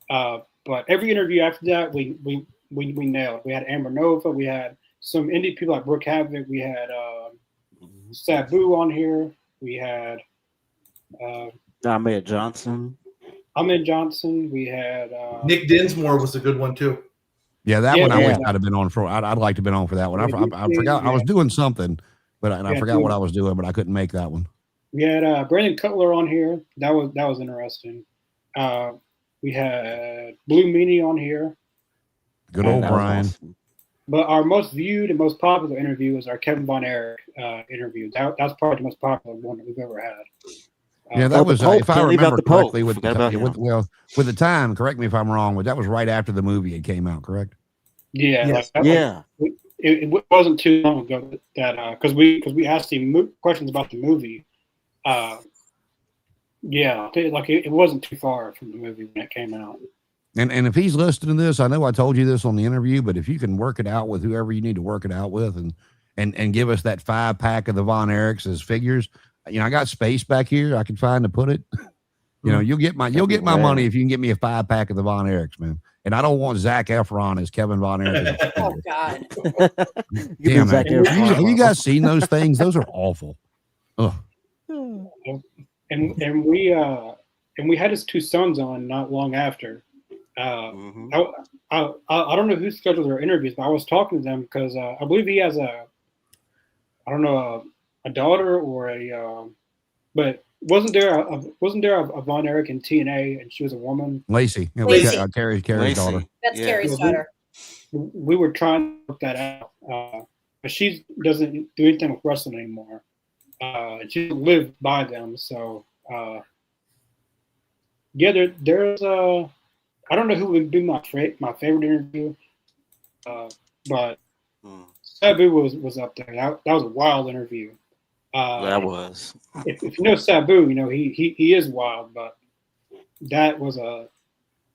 Speaker 3: But every interview after that, we nailed. We had Amber Nova. We had some indie people like Brooke Havoc. We had Sabu on here. We had
Speaker 4: Ahmed Johnson.
Speaker 3: We had
Speaker 5: Nick Dinsmore was a good one too.
Speaker 1: Yeah, that
Speaker 3: Yeah,
Speaker 1: one I wish
Speaker 3: yeah.
Speaker 1: I'd have been on for. I'd like to have been on for that one. I
Speaker 3: Yeah,
Speaker 1: forgot I was doing something, but I
Speaker 3: Yeah,
Speaker 1: forgot what I was doing, but I couldn't make that one.
Speaker 3: We had Brandon Cutler on here. That was interesting. We had Blue Meanie on here.
Speaker 1: Good old
Speaker 4: That was
Speaker 1: Brian.
Speaker 4: awesome.
Speaker 3: But our most viewed and most popular interview was our Kevin Von Erich interview. That's probably the most popular one that we've ever had.
Speaker 1: Yeah, that
Speaker 4: the
Speaker 1: was,
Speaker 4: Pope.
Speaker 1: if I
Speaker 4: Can't leave out
Speaker 1: remember
Speaker 4: the Pope.
Speaker 1: correctly, with
Speaker 4: Forgot about him.
Speaker 1: with the time, correct me if I'm wrong, but that was right after the movie had came out, correct?
Speaker 3: Yeah,
Speaker 5: Yes.
Speaker 4: Yeah.
Speaker 3: It wasn't too long ago that because we asked him questions about the movie. Yeah, like it wasn't too far from the movie when it came out.
Speaker 1: And if he's listening to this, I know I told you this on the interview, but if you can work it out with whoever you need to work it out with, and give us that 5-pack of the Von Erichs as figures, I got space back here I can find to put it. You know, you'll get my
Speaker 4: rare.
Speaker 1: money if you can get me a 5-pack of the Von Erichs, man. And I don't want Zac Efron as Kevin Von Erich.
Speaker 6: Oh God.
Speaker 1: Damn, man. Have you guys seen those things? Those are awful. Ugh.
Speaker 3: And we had his two sons on not long after.
Speaker 4: Mhm.
Speaker 3: I don't know who scheduled their interviews, but I was talking to them because I believe he has a daughter or but wasn't there a Von Erich in TNA and she was a woman?
Speaker 1: Lacey. Yeah,
Speaker 6: Lacey.
Speaker 1: Carrie's
Speaker 4: Lacey.
Speaker 1: daughter.
Speaker 6: That's
Speaker 4: Yeah.
Speaker 6: Carrie's daughter.
Speaker 3: We were trying to work that out, but she doesn't do anything with wrestling anymore. She doesn't live by them, so yeah. There's I don't know who would be my favorite interview, but Sabu was up there. That was a wild interview.
Speaker 4: That was.
Speaker 3: If you know Sabu, you know he is wild, but that was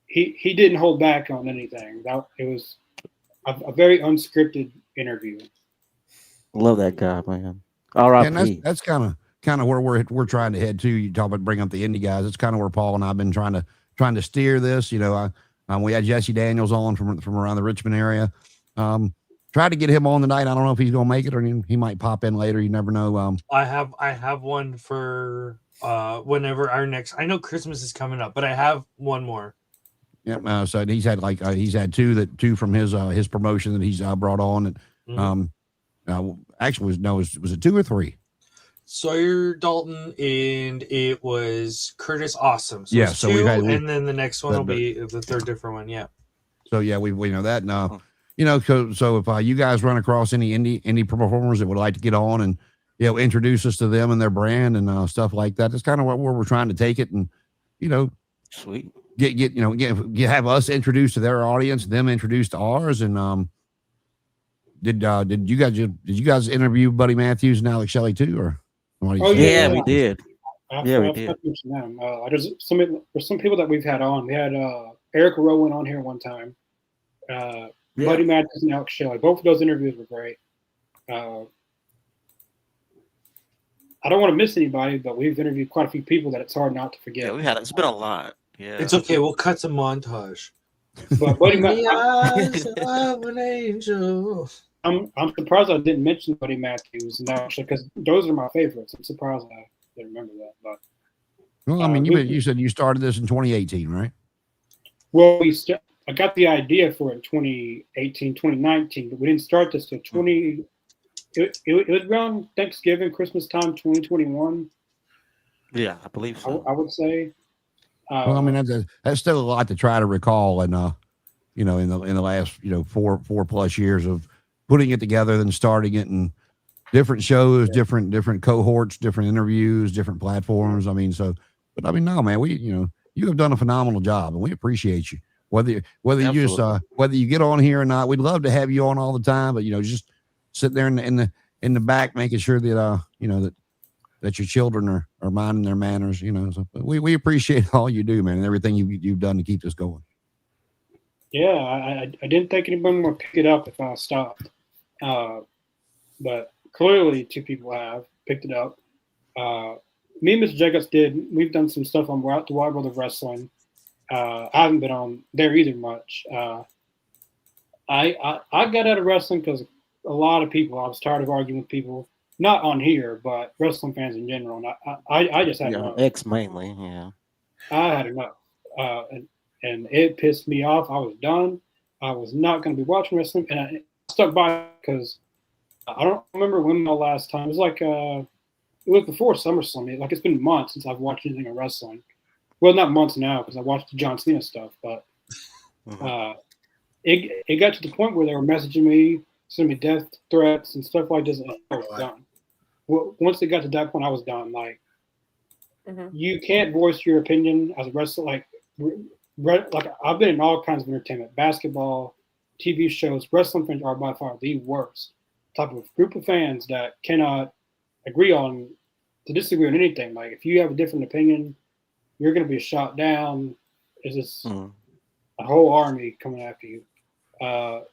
Speaker 3: he didn't hold back on anything. It was a very unscripted interview.
Speaker 4: Love that guy, man.
Speaker 1: And
Speaker 4: R.I.P.
Speaker 1: that's kind of where we're trying to head to. You talk about bring up the indie guys. It's kind of where Paul and I've been trying to steer this. You know, we had Jesse Daniels on from around the Richmond area. Tried to get him on tonight. I don't know if he's going to make it or he might pop in later. You never know. I
Speaker 2: have one for whenever our next. I know Christmas is coming up, but I have one more.
Speaker 1: Yeah. So he's had two from his promotion that he's brought on. And actually was it 2 or 3?
Speaker 2: Sawyer Dalton and it was Curtis Awesome. So
Speaker 1: yeah.
Speaker 2: it's
Speaker 1: So
Speaker 2: 2,
Speaker 1: we've had,
Speaker 2: and then the next one will be the third different one. Yeah.
Speaker 1: So yeah, we know that. And, you know, so if you guys run across any indie performers that would like to get on and introduce us to them and their brand and stuff like that, that's kind of where we're trying to take it, and
Speaker 4: Sweet.
Speaker 1: Get have us introduced to their audience, them introduced to ours, and did you guys interview Buddy Matthews and Alex Shelley too, or?
Speaker 4: Yeah, we did.
Speaker 3: I mentioned them. There's some people that we've had on. We had Eric Rowan on here one time. Buddy Matthews and Alex Shelley. Both of those interviews were great. I don't want to miss anybody, but we've interviewed quite a few people that it's hard not to forget.
Speaker 4: Yeah, it's been a lot. Yeah,
Speaker 2: it's okay. We'll cut some montage.
Speaker 3: But Buddy
Speaker 2: the eyes of an angel.
Speaker 3: I'm surprised I didn't mention Buddy Matthews actually, because those are my favorites. I'm surprised I didn't remember that. But
Speaker 1: well, I mean, you said you started this in 2018, right?
Speaker 3: Well, I got the idea for it in 2018, 2019, but we didn't start this till 20. It was around Thanksgiving, Christmas time, 2021.
Speaker 4: Yeah, I believe so.
Speaker 3: I would say.
Speaker 1: Well, I mean, that's still a lot to try to recall, and in the last 4 plus years of putting it together, then starting it, and different shows, different cohorts, different interviews, different platforms. I mean, but I mean, no, man, you have done a phenomenal job, and we appreciate you. Whether you get on here or not, we'd love to have you on all the time, but just sitting there in the back, making sure that that your children are minding their manners. So we appreciate all you do, man, and everything you've done to keep this going.
Speaker 3: Yeah, I didn't think anyone would pick it up if I stopped, but clearly 2 people have picked it up. Me and Mr. Jacobs did. We've done some stuff on the Wild World of Wrestling. I haven't been on there either much. I got out of wrestling because a lot of people. I was tired of arguing with people, not on here, but wrestling fans in general. And I just had enough.
Speaker 4: X mainly, yeah.
Speaker 3: I had enough, and it pissed me off. I was done. I was not going to be watching wrestling, and I stuck by because I don't remember when my last time. It was like it was before SummerSlam. Like it's been months since I've watched anything in wrestling. Well, not months now because I watched the John Cena stuff, but it got to the point where they were messaging me, sending me death threats and stuff like this, and I was done. Well, once it got to that point, I was done. Like, you can't voice your opinion as a wrestler. Like I've been in all kinds of entertainment, basketball, TV shows. Wrestling fans are by far the worst type of group of fans that cannot agree to disagree on anything. Like if you have a different opinion, you're going to be shot down. It's just a whole army coming after you. But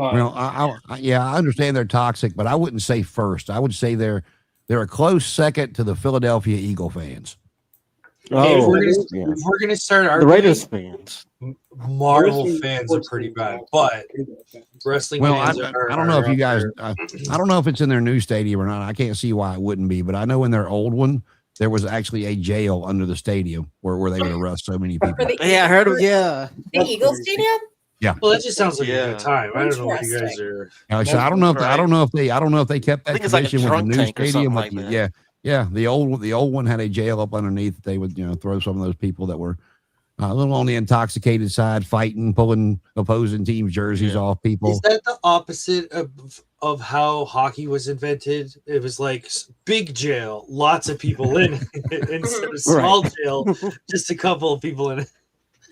Speaker 3: I understand they're toxic, but I wouldn't say first. I would say they're a close second to the Philadelphia Eagle fans.
Speaker 2: Hey,
Speaker 4: Oh,
Speaker 2: if we're gonna start
Speaker 4: the
Speaker 2: arguing,
Speaker 4: Raiders fans.
Speaker 2: Marvel
Speaker 3: Wrestling
Speaker 2: fans are
Speaker 3: sports
Speaker 2: pretty
Speaker 3: fans
Speaker 2: bad,
Speaker 3: also
Speaker 2: but
Speaker 3: pretty bad fans.
Speaker 2: wrestling
Speaker 1: Well,
Speaker 2: fans
Speaker 1: I don't know if
Speaker 2: are
Speaker 1: you guys,
Speaker 2: up
Speaker 1: I don't know if it's in their new stadium or not. I can't see why it wouldn't be, but I know in their old one, there was actually a jail under the stadium where they would arrest so many
Speaker 6: For
Speaker 1: people.
Speaker 6: the
Speaker 4: Yeah, I heard of. Yeah,
Speaker 6: the Eagle Stadium.
Speaker 2: Well, that just sounds like a
Speaker 4: Yeah.
Speaker 2: good time. I don't know what you guys
Speaker 6: Interesting.
Speaker 2: are.
Speaker 1: So I don't know if
Speaker 4: Right.
Speaker 1: I don't know if they kept
Speaker 4: I
Speaker 1: that
Speaker 4: think it's like a
Speaker 1: tradition with the
Speaker 4: drunk
Speaker 1: new
Speaker 4: tank or
Speaker 1: stadium,
Speaker 4: something
Speaker 1: but
Speaker 4: like that.
Speaker 1: yeah, the old one had a jail up underneath that they would throw some of those people that were a little on the intoxicated side, fighting, pulling opposing teams' jerseys
Speaker 4: Yeah.
Speaker 1: off people.
Speaker 2: Is that the opposite of how hockey was invented? It was like big jail, lots of people in it, instead of small jail, just a couple of people in it.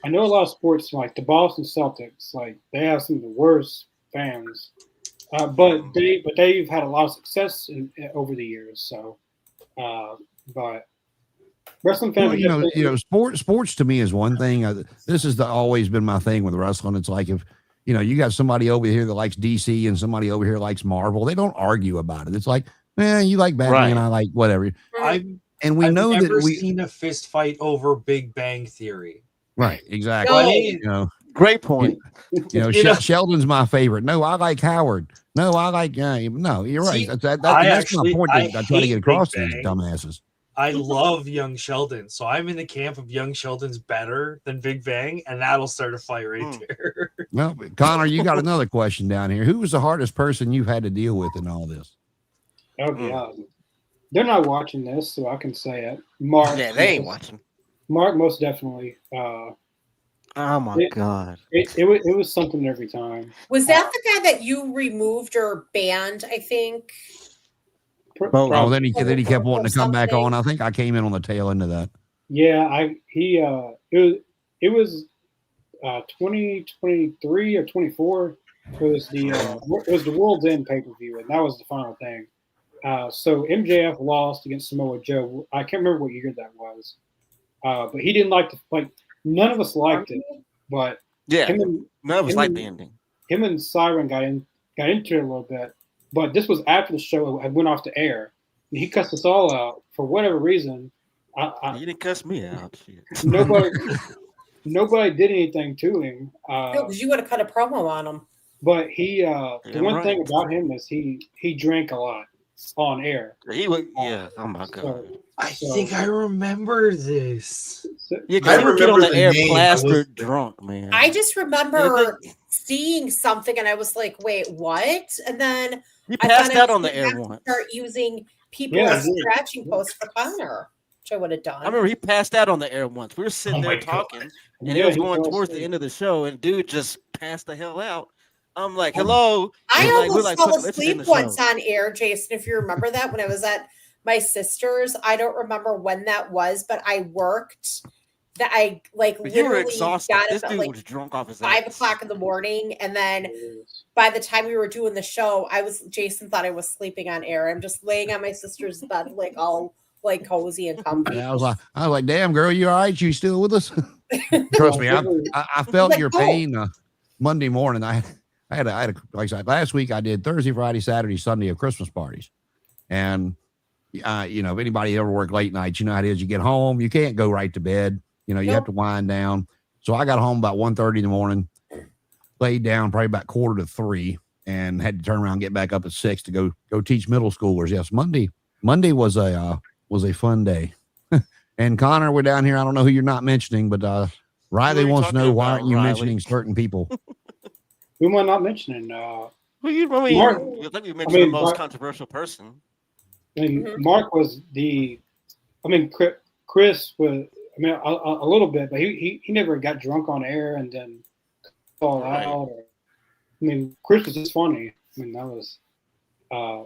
Speaker 3: I know a lot of sports, like the Boston Celtics, like they have some of the worst fans, but they've had a lot of success over the years. So, but wrestling fans,
Speaker 1: Well, sports to me is one thing. This has always been my thing with wrestling. It's like if you got somebody over here that likes DC and somebody over here likes Marvel, they don't argue about it. It's like, you like Batman, I like whatever.
Speaker 2: I've never seen a fist fight over Big Bang Theory.
Speaker 1: Right, exactly.
Speaker 6: No.
Speaker 4: Great point.
Speaker 1: Sheldon's my favorite. No, I like Howard. No, I like no. You're right.
Speaker 2: See,
Speaker 1: That's
Speaker 2: actually-
Speaker 1: my point that I try to
Speaker 2: hate
Speaker 1: get across to
Speaker 2: Big
Speaker 1: these
Speaker 2: Bang.
Speaker 1: dumbasses.
Speaker 2: I love Young Sheldon, so I'm in the camp of Young Sheldon's better than Big Bang, and that'll start a fight right there.
Speaker 1: Well, Connor, you got another question down here. Who was the hardest person you've had to deal with in all this?
Speaker 3: oh god, they're not watching this, so I can say it. Mark,
Speaker 4: Yeah, they ain't watching.
Speaker 3: Mark, most definitely.
Speaker 4: Oh my god.
Speaker 3: It was something every time.
Speaker 6: Was that the guy that you removed or banned? I think.
Speaker 1: Oh, then he kept wanting to come back
Speaker 6: Something.
Speaker 1: on. I think I came in on the tail end of that.
Speaker 3: Yeah, it was 2023 or 24. It was the World's End pay-per-view, and that was the final thing. So MJF lost against Samoa Joe. I can't remember what year that was, but he didn't like none of us liked it, but
Speaker 4: Yeah,
Speaker 3: him
Speaker 4: none of us
Speaker 3: him
Speaker 4: like
Speaker 3: and-
Speaker 4: the ending.
Speaker 3: and Siren got into it a little bit. But this was after the show had went off the air, and he cussed us all out for whatever reason.
Speaker 4: You didn't cuss me out. Shit.
Speaker 3: Nobody did anything to him.
Speaker 6: Because you would have cut a promo on him.
Speaker 3: But he, the
Speaker 4: Damn
Speaker 3: one
Speaker 4: right.
Speaker 3: thing about him is he drank a lot on air.
Speaker 4: He was, yeah. Oh my god.
Speaker 3: So,
Speaker 2: I think I remember this.
Speaker 4: Yeah,
Speaker 5: I
Speaker 4: because he would get on
Speaker 5: remember
Speaker 4: the
Speaker 5: the
Speaker 4: air
Speaker 5: name.
Speaker 4: plastered drunk, man.
Speaker 6: I just remember
Speaker 4: Yeah,
Speaker 6: seeing something and I was like, wait, what? And then
Speaker 4: He
Speaker 6: I
Speaker 4: passed
Speaker 6: thought I
Speaker 4: out
Speaker 6: was
Speaker 4: on the
Speaker 6: gonna
Speaker 4: air
Speaker 6: have to
Speaker 4: once.
Speaker 6: start using people
Speaker 3: Yeah,
Speaker 6: as
Speaker 3: I did.
Speaker 6: scratching posts for Connor, which I would have done.
Speaker 4: I remember he passed out on the air once. We were sitting
Speaker 5: Oh
Speaker 4: there
Speaker 5: my God.
Speaker 4: talking, and
Speaker 3: yeah,
Speaker 4: it was
Speaker 3: he
Speaker 4: going
Speaker 3: fell
Speaker 4: towards the
Speaker 3: asleep.
Speaker 4: end of the show, and dude just passed the hell out. I'm like, hello.
Speaker 6: I
Speaker 4: We're
Speaker 6: almost
Speaker 4: like,
Speaker 6: fell
Speaker 4: "Fuck, let's end
Speaker 6: asleep
Speaker 4: the
Speaker 6: once
Speaker 4: show."
Speaker 6: on air, Jason, if you remember that, when I was at my sister's. I don't remember when that was, but I worked that I like
Speaker 4: But you were
Speaker 6: literally
Speaker 4: exhausted.
Speaker 6: got
Speaker 4: This
Speaker 6: up at
Speaker 4: dude
Speaker 6: like
Speaker 4: was drunk off his
Speaker 6: 5
Speaker 4: ass.
Speaker 6: o'clock in the morning. And then by the time we were doing the show, Jason thought I was sleeping on air. I'm just laying on my sister's bed, like all like cozy and comfy.
Speaker 1: Yeah, I was like, damn girl, you all right? You still with us? Trust me, I felt
Speaker 6: Like,
Speaker 1: your
Speaker 6: oh.
Speaker 1: pain Monday morning. I had a like I said, last week I did Thursday, Friday, Saturday, Sunday of Christmas parties. And if anybody ever worked late nights, you know how it is. You get home, you can't go right to bed. You have to wind down. So I got home about 1:30 in the morning, laid down probably about 2:45, and had to turn around and get back up at 6 to go teach middle schoolers. Yes, Monday was a fun day. And Connor, we're down here. I don't know who you're not mentioning, but Riley
Speaker 4: Who are you
Speaker 1: wants to know
Speaker 4: talking
Speaker 1: why
Speaker 4: about,
Speaker 1: aren't you
Speaker 4: Riley?
Speaker 1: mentioning certain people?
Speaker 3: Who am I not mentioning?
Speaker 4: Who you? I mean,
Speaker 3: Mark-
Speaker 4: I think you mentioned the most
Speaker 3: Mark-
Speaker 4: controversial person.
Speaker 6: Mhm.
Speaker 3: Mark was Chris was. A little bit, but he never got drunk on air and then fall
Speaker 4: Right.
Speaker 3: out. Chris was just funny. That was. I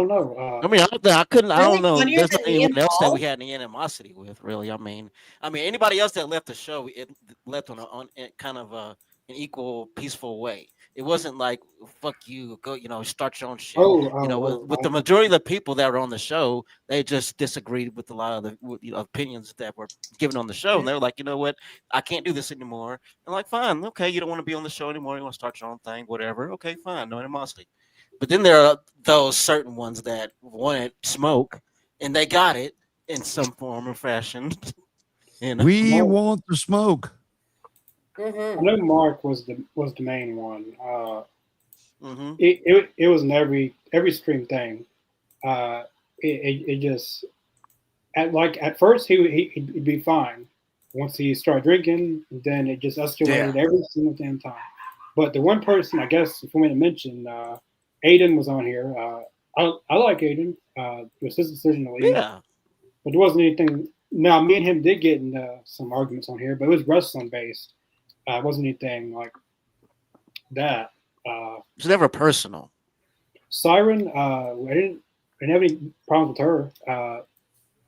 Speaker 3: don't know.
Speaker 4: I mean, I couldn't. I
Speaker 6: Really
Speaker 4: don't know.
Speaker 6: funnier
Speaker 4: There's
Speaker 6: than
Speaker 4: not
Speaker 6: me
Speaker 4: anyone
Speaker 6: and
Speaker 4: else that
Speaker 6: Paul?
Speaker 4: we had any animosity with, really. I mean, anybody else that left the show, it left on kind of an equal, peaceful way. It wasn't like "fuck you," go, start your own shit. With the majority of the people that were on the show, they just disagreed with a lot of the opinions that were given on the show, and they were like, you know what, I can't do this anymore. And like, fine, okay, you don't want to be on the show anymore. You want to start your own thing, whatever. Okay, fine, no animosity. But then there are those certain ones that wanted smoke, and they got it, in some form or fashion.
Speaker 1: We
Speaker 3: Mark-
Speaker 1: want the smoke.
Speaker 3: I know Mark was the main one.
Speaker 4: Mm-hmm.
Speaker 3: It was in every stream thing. It just at first he'd be fine. Once he started drinking, then it just escalated every single damn time. But the one person, I guess, if we want to mention, Aiden was on here. I like Aiden. It was his decision to leave.
Speaker 4: Yeah.
Speaker 3: But there wasn't anything. Now, me and him did get into some arguments on here, but it was wrestling based. It wasn't anything like that.
Speaker 4: It's never personal.
Speaker 3: Siren, I didn't have any problems with her.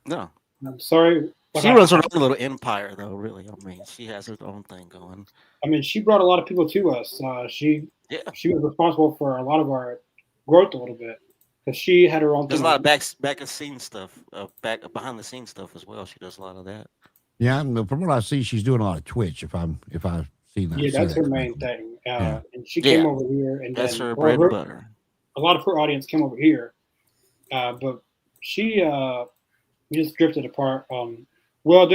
Speaker 4: No.
Speaker 3: I'm sorry.
Speaker 4: She runs her own little empire, though, really. I mean, she has her own thing going.
Speaker 3: I mean, she brought a lot of people to us. She was responsible for a lot of our growth a little bit because she had her own.
Speaker 4: There's a lot of back of scene stuff, behind the scenes stuff as well. She does a lot of that.
Speaker 1: Yeah, from what I see, she's doing a lot of Twitch. If I've seen that.
Speaker 3: Yeah, that's her main thing. And she came over here, and
Speaker 4: that's
Speaker 3: then
Speaker 4: her bread and butter.
Speaker 3: A lot of her audience came over here, but she just drifted apart. Well,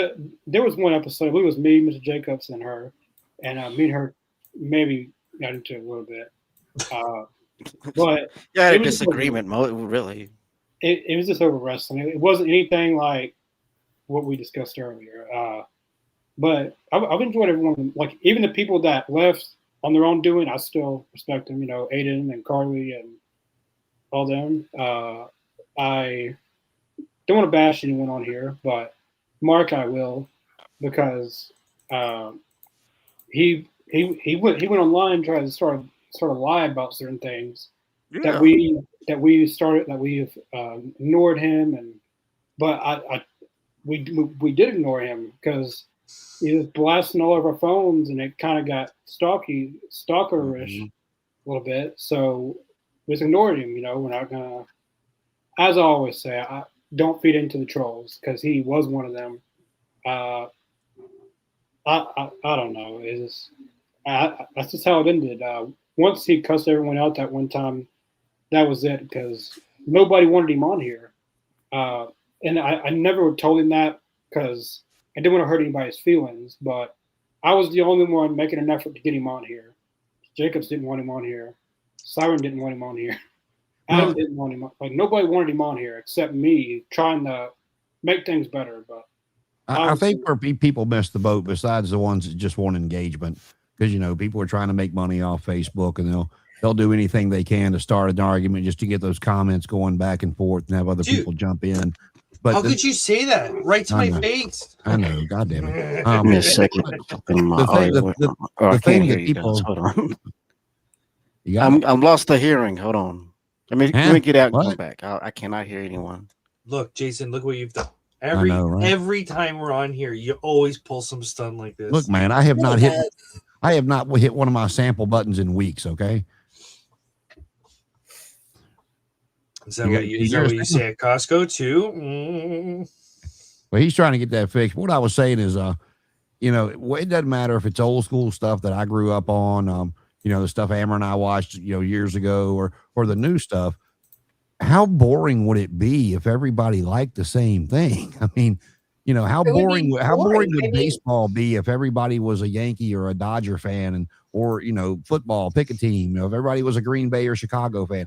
Speaker 3: there was one episode. It was me, Mr. Jacobs, and her, and me and her maybe got into it a little bit. But
Speaker 4: yeah, a disagreement, really.
Speaker 3: It was just over wrestling. It wasn't anything like what we discussed earlier. But I've enjoyed everyone. Like even the people that left on their own doing, I still respect them. You know, Aiden and Carly and all them. I don't want to bash anyone on here, but Mark, I will, because he went online and tried to sort of lie about certain things that we ignored him, but we did ignore him because he was blasting all of our phones, and it kind of got stalkerish a little bit. So we just ignored him. You know, we're not gonna, as I always say, I don't feed into the trolls because he was one of them. I don't know. That's just how it ended. Once he cussed everyone out that one time, that was it because nobody wanted him on here. And I never told him that because I didn't want to hurt anybody's feelings, but I was the only one making an effort to get him on here. Jacobs didn't want him on here. Siren didn't want him on here. Adam didn't want him on. Like nobody wanted him on here except me trying to make things better. But
Speaker 1: I think where people miss the boat, besides the ones that just want engagement, because you know people are trying to make money off Facebook, and they'll do anything they can to start an argument just to get those comments going back and forth and have other people jump in. But
Speaker 2: how could you say that right to my face?
Speaker 1: I know, God damn it.
Speaker 4: Give me a second.
Speaker 1: The thing that people.
Speaker 4: Hold on. I'm lost to hearing. Hold on. Let me get out and come back. I cannot hear anyone.
Speaker 2: Look, Jason, look what you've done. Every time we're on here, you always pull some stun like this.
Speaker 1: Look, man, I have not hit one of my sample buttons in weeks. Okay.
Speaker 2: Is that what you say at Costco too?
Speaker 1: Well, he's trying to get that fixed. What I was saying is, it doesn't matter if it's old school stuff that I grew up on, the stuff Amber and I watched, years ago, or the new stuff. How boring would it be if everybody liked the same thing? I mean, how boring would baseball be if everybody was a Yankee or a Dodger fan, or football, pick a team, if everybody was a Green Bay or Chicago fan,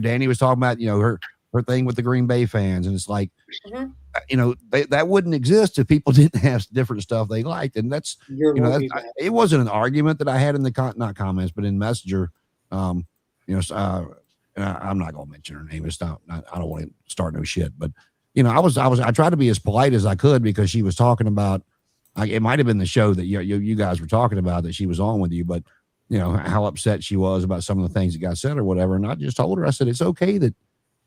Speaker 1: Danny was talking about, her thing with the Green Bay fans. And it's like, that wouldn't exist if people didn't have different stuff they liked. And that's, it wasn't an argument that I had in the not comments, but in Messenger. And I'm not going to mention her name. It's not, I don't want to start no shit, but I tried to be as polite as I could because she was talking about, it might've been the show that you guys were talking about that she was on with you, but how upset she was about some of the things that got said or whatever. And I just told her, I said, it's okay that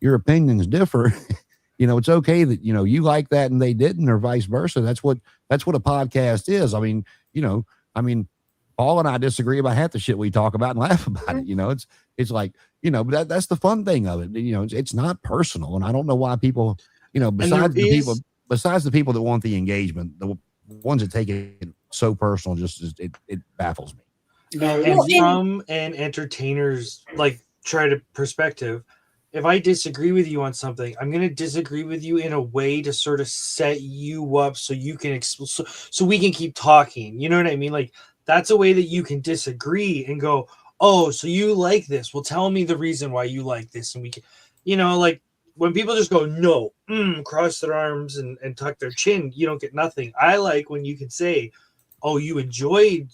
Speaker 1: your opinions differ. It's okay that, you like that and they didn't, or vice versa. That's what a podcast is. I mean, Paul and I disagree about half the shit we talk about and laugh about it. It's like, but that's the fun thing of it. It's not personal. And I don't know why people, besides the people that want the engagement, the ones that take it so personal, it baffles me.
Speaker 2: And from an entertainer's try to perspective, if I disagree with you on something, I'm going to disagree with you in a way to sort of set you up so you can so we can keep talking. You know what I mean? Like that's a way that you can disagree and go, oh, so you like this? Well, tell me the reason why you like this, and we can, like when people just go no, cross their arms and tuck their chin, you don't get nothing. I like when you can say, oh, you enjoyed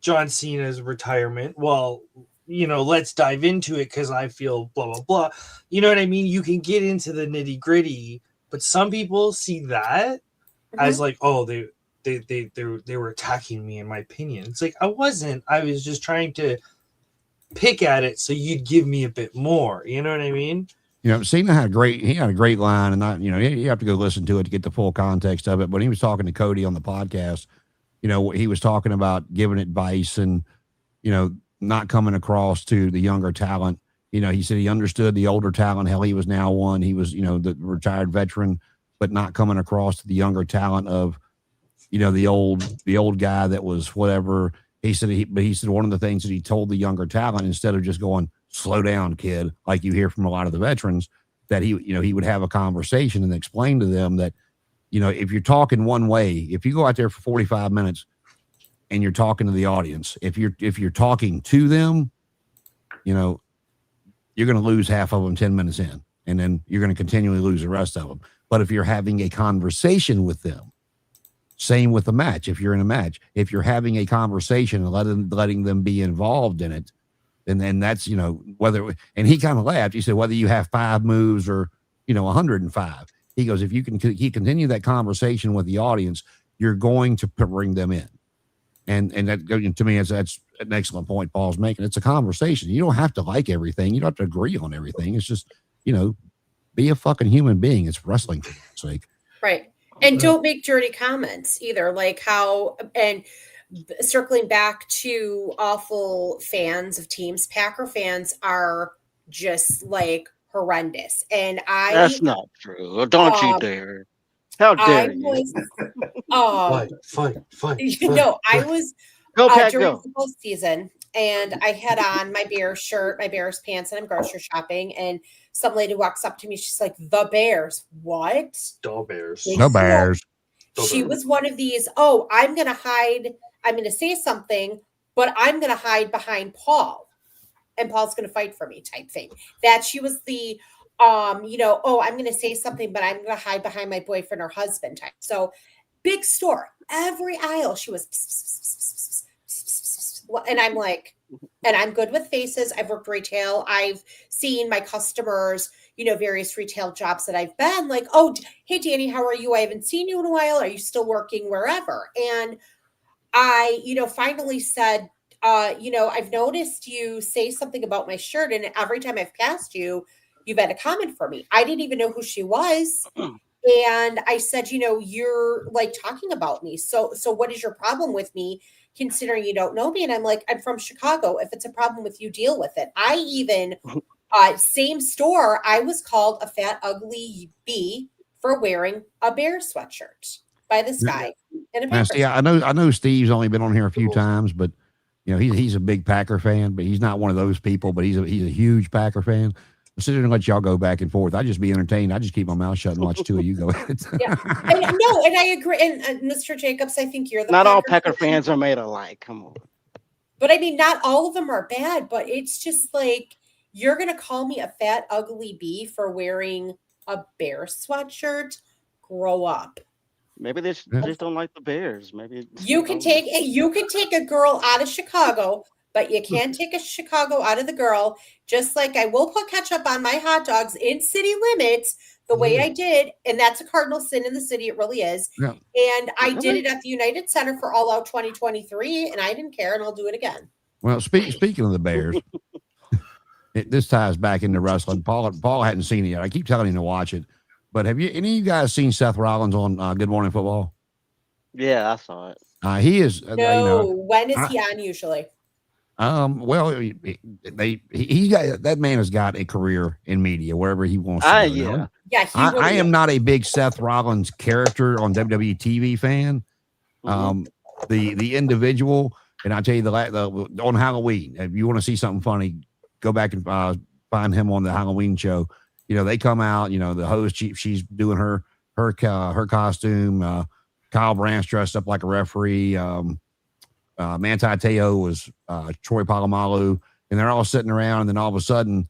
Speaker 2: John Cena's retirement. Well, let's dive into it because I feel blah, blah, blah. You know what I mean? You can get into the nitty gritty, but some people see that as like, oh, they were attacking me in my opinion. It's like, I wasn't. I was just trying to pick at it so you'd give me a bit more. You know what I mean?
Speaker 1: Cena had a great line, and not, you have to go listen to it to get the full context of it. But he was talking to Cody on the podcast. He was talking about giving advice and, not coming across to the younger talent. He said he understood the older talent. Hell, he was now one. He was, the retired veteran, but not coming across to the younger talent of, the old guy that was whatever. He said one of the things that he told the younger talent, instead of just going, slow down, kid, like you hear from a lot of the veterans, that he would have a conversation and explain to them that, if you're talking one way, if you go out there for 45 minutes and you're talking to the audience, if you're talking to them, you're going to lose half of them 10 minutes in, and then you're going to continually lose the rest of them. But if you're having a conversation with them, same with the match. If you're in a match, if you're having a conversation and letting them be involved in it, and then that's, whether, and he kind of laughed. He said, whether you have 5 moves or, 105, he goes, if you can continue that conversation with the audience, you're going to bring them in. And that, to me, that's an excellent point Paul's making. It's a conversation. You don't have to like everything. You don't have to agree on everything. It's just, be a fucking human being. It's wrestling for God's sake.
Speaker 6: Right. And don't make dirty comments either. Like how, and circling back to awful fans of teams, Packer fans are just like horrendous. And
Speaker 4: that's not true. Don't you dare. How dare you?
Speaker 2: Fight.
Speaker 6: I was
Speaker 4: go, Pat,
Speaker 6: during
Speaker 4: go.
Speaker 6: the postseason, and I had on my Bears shirt, my Bears pants, and I'm grocery shopping. And some lady walks up to me. She's like, "The Bears, what?
Speaker 2: The Bears,
Speaker 1: the Bears."
Speaker 6: She was one of these. Oh, I'm going to hide. I'm going to say something, but I'm going to hide behind Paul, and Paul's going to fight for me type thing. That she was the, I'm going to say something, but I'm going to hide behind my boyfriend or husband type. So big store, every aisle, she was, and I'm like, and I'm good with faces. I've worked retail. I've seen my customers, various retail jobs that I've been like, oh, hey, Danny, how are you? I haven't seen you in a while. Are you still working wherever? And I, finally said, I've noticed you say something about my shirt, and every time I've passed you, you've had a comment for me. I didn't even know who she was. And I said, you're like talking about me. So what is your problem with me, considering you don't know me? And I'm like, I'm from Chicago. If it's a problem with you, deal with it. I even, same store, I was called a fat, ugly bee for wearing a bear sweatshirt by this guy.
Speaker 1: I know Steve's only been on here a few times, but he's a big Packer fan, but he's not one of those people, but he's a huge Packer fan. I'm sitting there and let y'all go back and forth. I just be entertained. I just keep my mouth shut and watch two of you go at it.
Speaker 6: Yeah. And I agree. And Mr. Jacobs, I think you're the
Speaker 4: not all Packer fans are made alike. Come on.
Speaker 6: But I mean, not all of them are bad, but it's just like, you're going to call me a fat, ugly bee for wearing a bear sweatshirt? Grow up.
Speaker 4: Maybe they just don't like the Bears. Maybe
Speaker 6: you can take a girl out of Chicago, but you can't take a Chicago out of the girl. Just like I will put ketchup on my hot dogs in city limits the way I did. And that's a cardinal sin in the city. It really is. Yeah. And I did it at the United Center for All Out 2023, and I didn't care, and I'll do it again.
Speaker 1: Well, speaking of the Bears, this ties back into wrestling. Paul hadn't seen it yet. I keep telling him to watch it. But have any of you guys seen Seth Rollins on Good Morning Football?
Speaker 4: Yeah, I saw it.
Speaker 1: He is.
Speaker 6: When is he on usually?
Speaker 1: Well, he got, that man has got a career in media wherever he wants to go.
Speaker 6: Yeah.
Speaker 1: I am not a big Seth Rollins character on WWE TV fan. The individual, and I'll tell you on Halloween, if you want to see something funny, go back and find find him on the Halloween show. They come out. The host, she's doing her costume. Kyle Brandt dressed up like a referee. Manti Te'o was Troy Polamalu, and they're all sitting around. And then all of a sudden,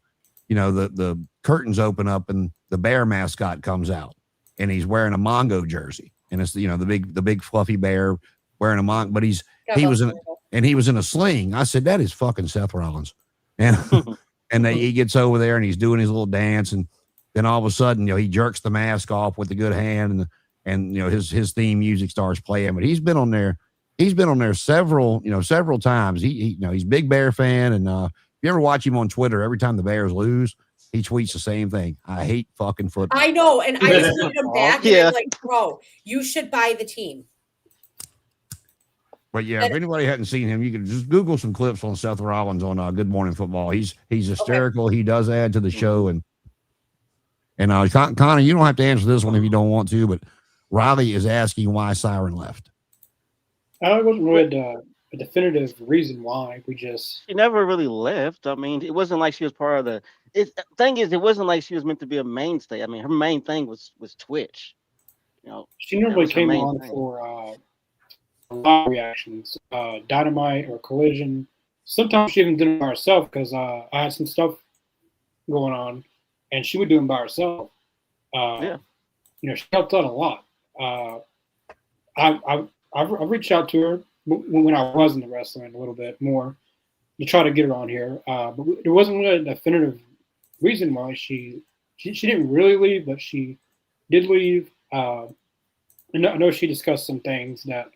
Speaker 1: the curtains open up, and the bear mascot comes out, and he's wearing a Mongo jersey, and it's the big fluffy bear wearing a Mongo, but he was in a sling. I said, that is fucking Seth Rollins, and he gets over there and he's doing his little dance, and then all of a sudden, he jerks the mask off with a good hand, and his theme music starts playing. But he's been on there several times. He's a big Bear fan, and if you ever watch him on Twitter, every time the Bears lose, he tweets the same thing. I hate fucking football.
Speaker 6: I know, and I just looked him back, and I'm like, bro, you should buy the team.
Speaker 1: But yeah, if anybody hadn't seen him, you can just Google some clips on Seth Rollins on Good Morning Football. He's hysterical. Okay. He does add to the show, and Connor, you don't have to answer this one if you don't want to, but Riley is asking why Siren left.
Speaker 3: It wasn't really a definitive reason why.
Speaker 4: She never really left. I mean, it wasn't like she was part of the thing is, it wasn't like she was meant to be a mainstay. I mean, her main thing was Twitch.
Speaker 3: She normally came on for live reactions, Dynamite or Collision. Sometimes she even did it by herself because I had some stuff going on, and she would do them by herself. She helped out a lot. I've reached out to her when I was in the wrestling a little bit more to try to get her on here, but there wasn't really a definitive reason why she didn't really leave, but she did leave. I know she discussed some things that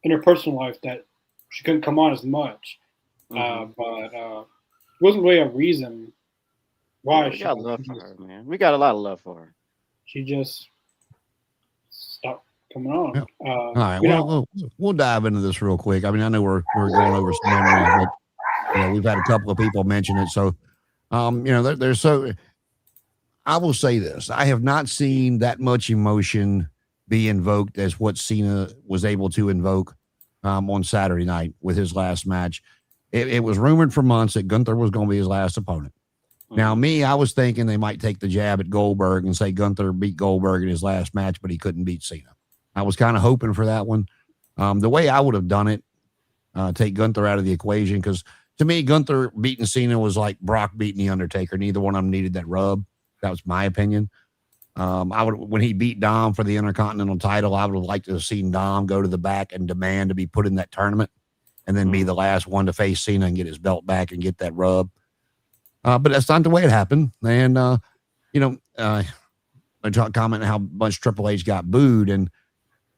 Speaker 3: in her personal life that she couldn't come on as much, but it wasn't really a reason why.
Speaker 4: We got love for her, man. We got a lot of love for her.
Speaker 3: She just stopped coming on.
Speaker 1: Yeah. All right, we'll dive into this real quick. I mean, I know we're going over some memories, but we've had a couple of people mention it. So, there's so. I will say this: I have not seen that much emotion be invoked as what Cena was able to invoke on Saturday night with his last match. It was rumored for months that Gunther was going to be his last opponent. Now, I was thinking they might take the jab at Goldberg and say Gunther beat Goldberg in his last match, but he couldn't beat Cena. I was kind of hoping for that one. The way I would have done it, take Gunther out of the equation, because to me, Gunther beating Cena was like Brock beating The Undertaker. Neither one of them needed that rub. That was my opinion. When he beat Dom for the Intercontinental title, I would have liked to have seen Dom go to the back and demand to be put in that tournament, and then be the last one to face Cena and get his belt back and get that rub. But that's not the way it happened. And I comment how much Triple H got booed, and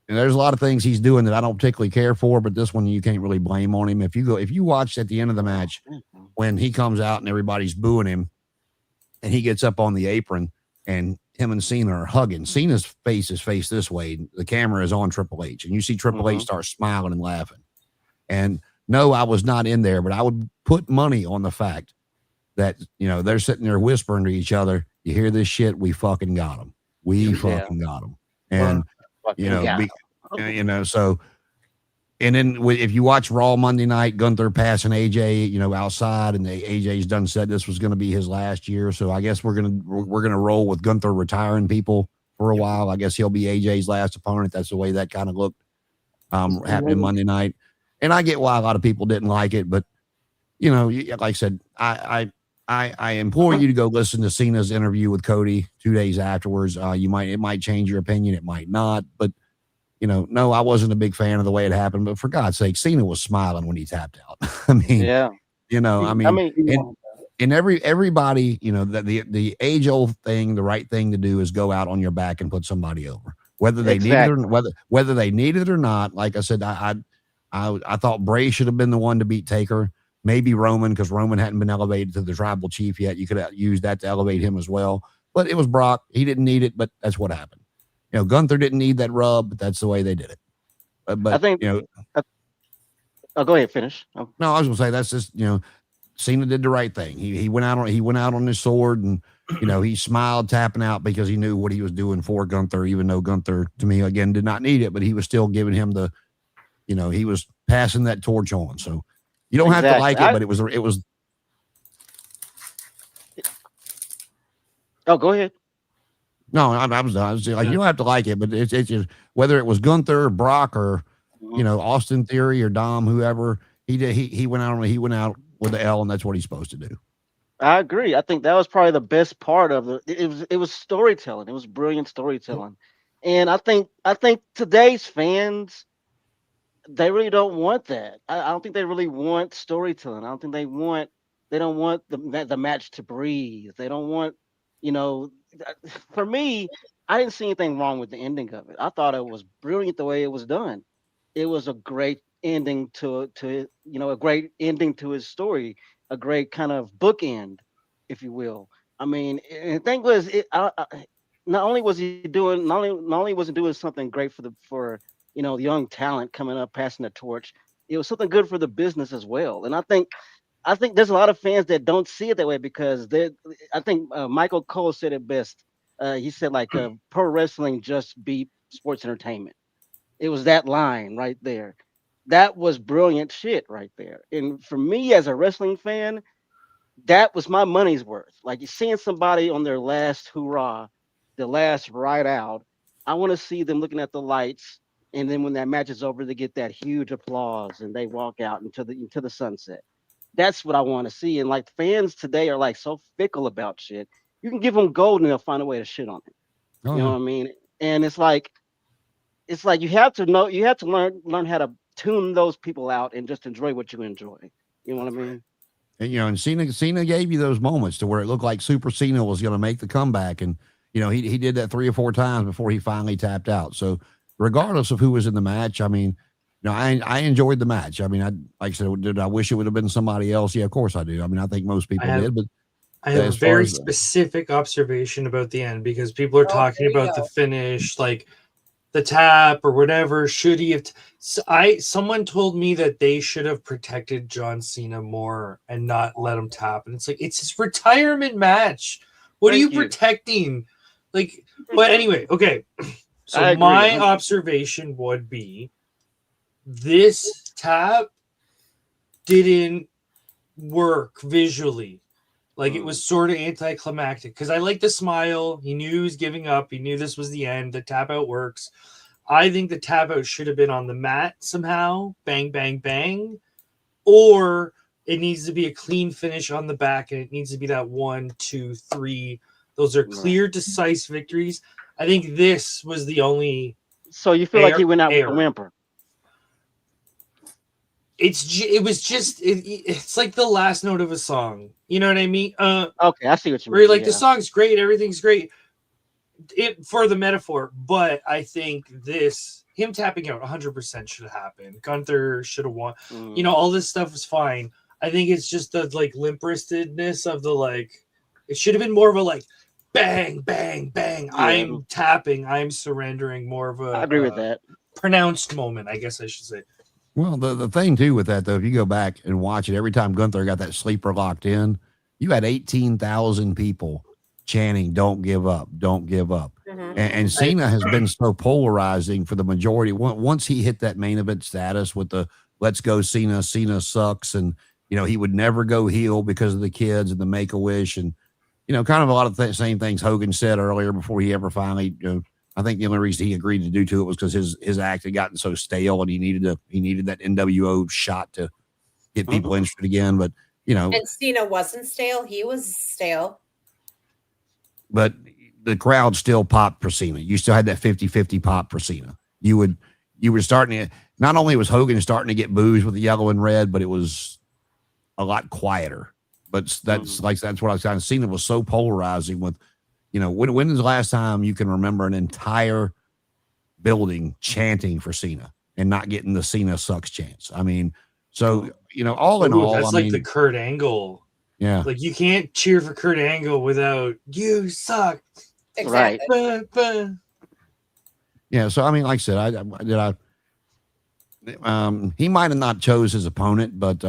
Speaker 1: there's a lot of things he's doing that I don't particularly care for, but this one you can't really blame on him. If you watch at the end of the match when he comes out and everybody's booing him, and he gets up on the apron and him and Cena are hugging. Cena's face is faced this way. The camera is on Triple H, and you see Triple H start smiling and laughing. And no, I was not in there, but I would put money on the fact that, they're sitting there whispering to each other. You hear this shit? We fucking got him. We fucking got him. And, so, and then if you watch Raw Monday night, Gunther passing AJ, outside, and AJ's done said this was going to be his last year. So I guess we're going to roll with Gunther retiring people for a while. I guess he'll be AJ's last opponent. That's the way that kind of looked happening Monday night. And I get why a lot of people didn't like it, but like I said, I implore you to go listen to Cena's interview with Cody 2 days afterwards. It might change your opinion. It might not, but no, I wasn't a big fan of the way it happened, but for God's sake, Cena was smiling when he tapped out. I mean, and everybody, the age old thing, the right thing to do is go out on your back and put somebody over, whether they need it or whether they need it or not. Like I said, I thought Bray should have been the one to beat Taker. Maybe Roman, because Roman hadn't been elevated to the tribal chief yet. You could have used that to elevate him as well. But it was Brock. He didn't need it, but that's what happened. Gunther didn't need that rub, but that's the way they did it. But I think, go
Speaker 4: ahead, finish.
Speaker 1: No, I was gonna say that's just, Cena did the right thing. He went out on his sword, and he smiled tapping out because he knew what he was doing for Gunther, even though Gunther, to me, again, did not need it, but he was still giving him he was passing that torch on. So you don't have to like it, but it was
Speaker 4: Oh, go ahead.
Speaker 1: No, I was done. I was like, you don't have to like it, but it's just whether it was Gunther or Brock or Austin Theory or Dom, whoever he went out with the L, and that's what he's supposed to do.
Speaker 4: I agree. I think that was probably the best part of it. It was storytelling. It was brilliant storytelling, and I think today's fans, they really don't want that. I don't think they really want storytelling. I don't think they don't want the match to breathe. They don't want, for me, I didn't see anything wrong with the ending of it. I thought it was brilliant the way it was done. It was a great ending to a great ending to his story, a great kind of bookend, if you will. I mean, and the thing was, not only was he doing something great for the young talent coming up, passing the torch, it was something good for the business as well. And I think there's a lot of fans that don't see it that way because I think Michael Cole said it best. He said pro wrestling just beat sports entertainment. It was that line right there. That was brilliant shit right there. And for me as a wrestling fan, that was my money's worth. Like you're seeing somebody on their last hoorah, the last ride out. I want to see them looking at the lights, and then when that match is over, they get that huge applause and they walk out into the sunset. That's what I want to see. And like fans today are like so fickle about shit. You can give them gold and they'll find a way to shit on it. You know what I mean? And it's like you have to learn how to tune those people out and just enjoy what you enjoy. You know what I mean?
Speaker 1: And and Cena gave you those moments to where it looked like Super Cena was going to make the comeback, and he did that 3 or 4 times before he finally tapped out. So regardless of who was in the match, I mean, I enjoyed the match. I mean, like I said, did I wish it would have been somebody else? Yeah, of course I do. I mean, I think most people did, but
Speaker 2: I have a very specific observation about the end because people are talking about the finish, like the tap or whatever. Should he have? Someone told me that they should have protected John Cena more and not let him tap. And it's like it's his retirement match. What are you protecting? Like, but anyway, okay. So my observation would be this tap didn't work visually. Like it was sort of anticlimactic because I like the smile. He knew he was giving up. He knew this was the end. The tap out works. I think the tap out should have been on the mat somehow. Bang, bang, bang. Or it needs to be a clean finish on the back and it needs to be that 1, 2, 3. Those are clear, decisive victories. I think this was the only.
Speaker 4: So you feel like he went out with a whimper?
Speaker 2: It's like the last note of a song. You know what I mean?
Speaker 4: Okay, I see what you mean.
Speaker 2: Where like the song's great, everything's great. For the metaphor, but I think him tapping out 100% should have happened. Gunther should have won. All this stuff is fine. I think it's just the like limp-wristedness of the it should have been more of a bang, bang, bang. Yeah. I'm tapping, I'm surrendering, more of a
Speaker 4: I agree with that.
Speaker 2: Pronounced moment, I guess I should say.
Speaker 1: Well, the thing too with that though, if you go back and watch it, every time Gunther got that sleeper locked in, you had 18,000 people chanting, "Don't give up, don't give up." Mm-hmm. And Cena has been so polarizing for the majority. Once he hit that main event status with the "Let's go Cena, Cena sucks," and he would never go heel because of the kids and the Make-A-Wish, and kind of a lot of the same things Hogan said earlier before he ever finally. I think the only reason he agreed to do to it was because his act had gotten so stale, and he needed that NWO shot to get people interested again. But
Speaker 6: and Cena wasn't stale; he was stale.
Speaker 1: But the crowd still popped for Cena. You still had that 50-50 pop for Cena. You were starting to. Not only was Hogan starting to get boos with the yellow and red, but it was a lot quieter. But that's what I was kind of. Cena was so polarizing with. When is the last time you can remember an entire building chanting for Cena and not getting the Cena sucks chants? I mean, so, all in all.
Speaker 2: That's the Kurt Angle.
Speaker 1: Yeah.
Speaker 2: Like you can't cheer for Kurt Angle without "you suck."
Speaker 6: Exactly.
Speaker 2: Right.
Speaker 1: Yeah. So, I mean, like I said, he might have not chose his opponent, but,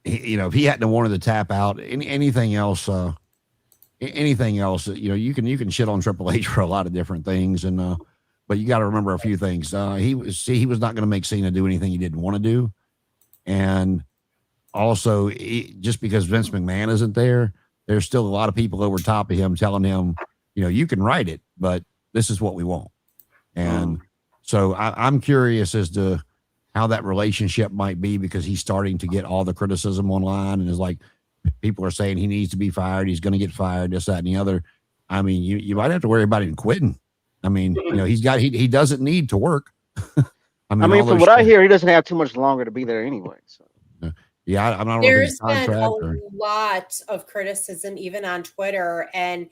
Speaker 1: if he hadn't wanted to tap out anything else, you can shit on Triple H for a lot of different things, and but you got to remember a few things. He was not going to make Cena do anything he didn't want to do, and also just because Vince McMahon isn't there there's still a lot of people over top of him telling him, you can write it, but this is what we want. And so I'm curious as to how that relationship might be, because he's starting to get all the criticism online and is like, people are saying he needs to be fired. He's going to get fired, this, that, and the other. I mean, you might have to worry about him quitting. I mean, he doesn't need to work.
Speaker 4: I mean, from what I hear, he doesn't have too much longer to be there anyway. So.
Speaker 1: Yeah, I don't know.
Speaker 6: There's been a lot of criticism, even on Twitter, and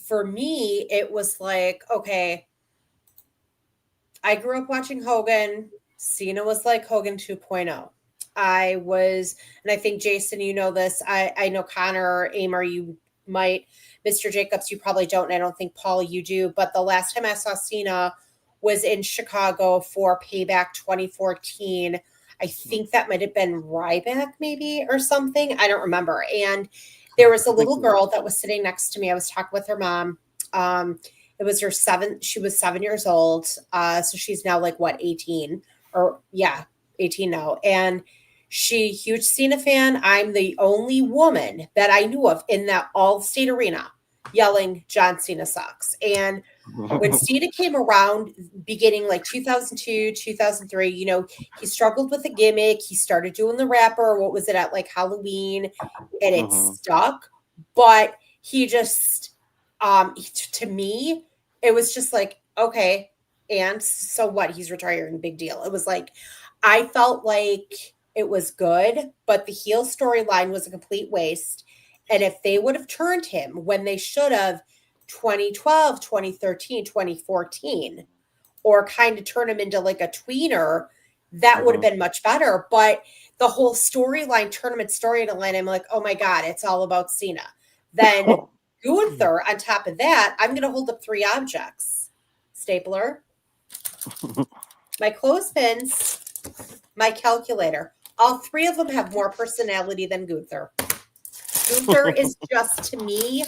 Speaker 6: for me, it was like, okay, I grew up watching Hogan. Cena was like Hogan 2.0. And I think, Jason, you know this. I know Connor, Amar, you might. Mr. Jacobs, you probably don't. And I don't think, Paul, you do. But the last time I saw Cena was in Chicago for Payback 2014. I think that might have been Ryback maybe or something. I don't remember. And there was a little girl that was sitting next to me. I was talking with her mom. It was she was 7 years old. So she's now like 18 or 18 now. And she, huge Cena fan. I'm the only woman that I knew of in that All-State Arena yelling, John Cena sucks. And when Cena came around beginning like 2002, 2003, he struggled with a gimmick. He started doing the rapper. What was it at like Halloween? And it stuck. But he just, to me, it was just like, okay. And so what? He's retiring. Big deal. It was like, I felt like it was good, but the heel storyline was a complete waste. And if they would have turned him when they should have 2012, 2013, 2014, or kind of turn him into like a tweener, that would have been much better. But the whole tournament storyline, I'm like, oh my God, it's all about Cena. Then Gunther, on top of that, I'm going to hold up 3 objects. Stapler, my clothespins, my calculator. All 3 of them have more personality than Gunther. Gunther is just, to me,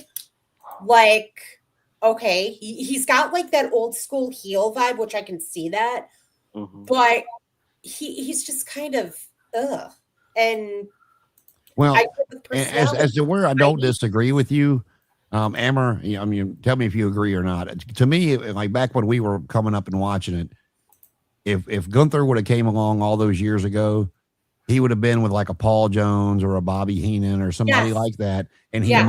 Speaker 6: like, okay, he's got like that old school heel vibe, which I can see that, but he's just kind of And
Speaker 1: well, as to where I don't disagree with you, Amber, I mean, tell me if you agree or not. To me, like back when we were coming up and watching it, if Gunther would have came along all those years ago, he would have been with like a Paul Jones or a Bobby Heenan or somebody like that. And he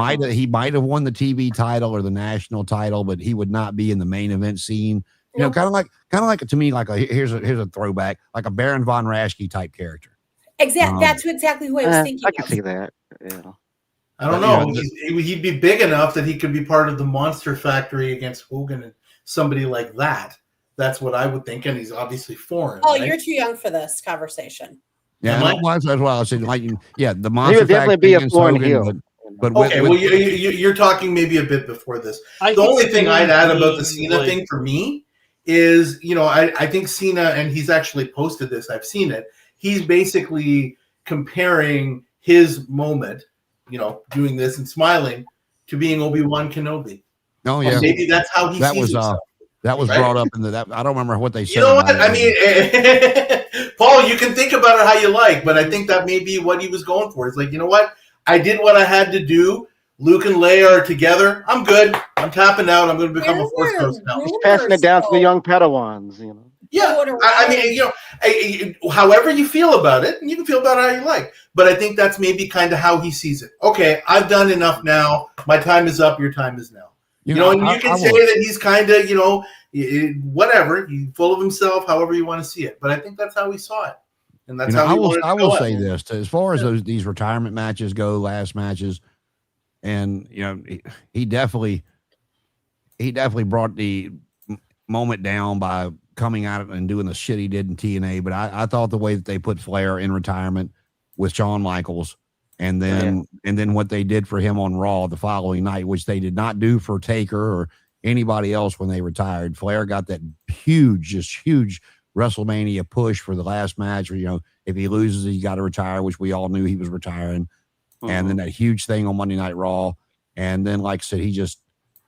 Speaker 1: might have won the TV title or the national title, but he would not be in the main event scene. You know, kind of like to me, like here's a throwback, like a Baron von Raschke type character.
Speaker 6: Exactly. That's exactly who I was thinking.
Speaker 4: I can see that. Yeah.
Speaker 5: I don't know. He'd be big enough that he could be part of the Monster Factory against Hogan and somebody like that. That's what I would think. And he's obviously foreign.
Speaker 6: Oh,
Speaker 5: right?
Speaker 6: You're too young for this conversation.
Speaker 1: Yeah, that's what I said. Like, the Monster
Speaker 4: he would definitely be a foreign heel.
Speaker 5: But you're talking maybe a bit before this. The only thing I'd add about the Cena thing for me is, I think Cena, and he's actually posted this, I've seen it. He's basically comparing his moment, doing this and smiling, to being Obi-Wan Kenobi.
Speaker 1: Oh yeah,
Speaker 5: and maybe that's how he sees himself.
Speaker 1: That was brought up in that. I don't remember what they said.
Speaker 5: You know what? I mean, Paul, you can think about it how you like, but I think that may be what he was going for. It's like, you know what? I did what I had to do. Luke and Leia are together. I'm good. I'm tapping out. I'm going to become a Force Ghost now.
Speaker 4: He's passing it down to the young Padawans,
Speaker 5: Yeah, I mean, however you feel about it, and you can feel about it how you like. But I think that's maybe kind of how he sees it. Okay, I've done enough now. My time is up. Your time is now. And you can say that he's kind of, whatever, he's full of himself, however you want to see it. But I think that's how he saw it, and that's how
Speaker 1: I will say this: as far as these retirement matches go, last matches, and he definitely brought the moment down by coming out and doing the shit he did in TNA. But I thought the way that they put Flair in retirement with Shawn Michaels. And then what they did for him on Raw the following night, which they did not do for Taker or anybody else when they retired. Flair got that huge WrestleMania push for the last match. Where, if he loses, he got to retire, which we all knew he was retiring. And then that huge thing on Monday Night Raw. And then, like I said,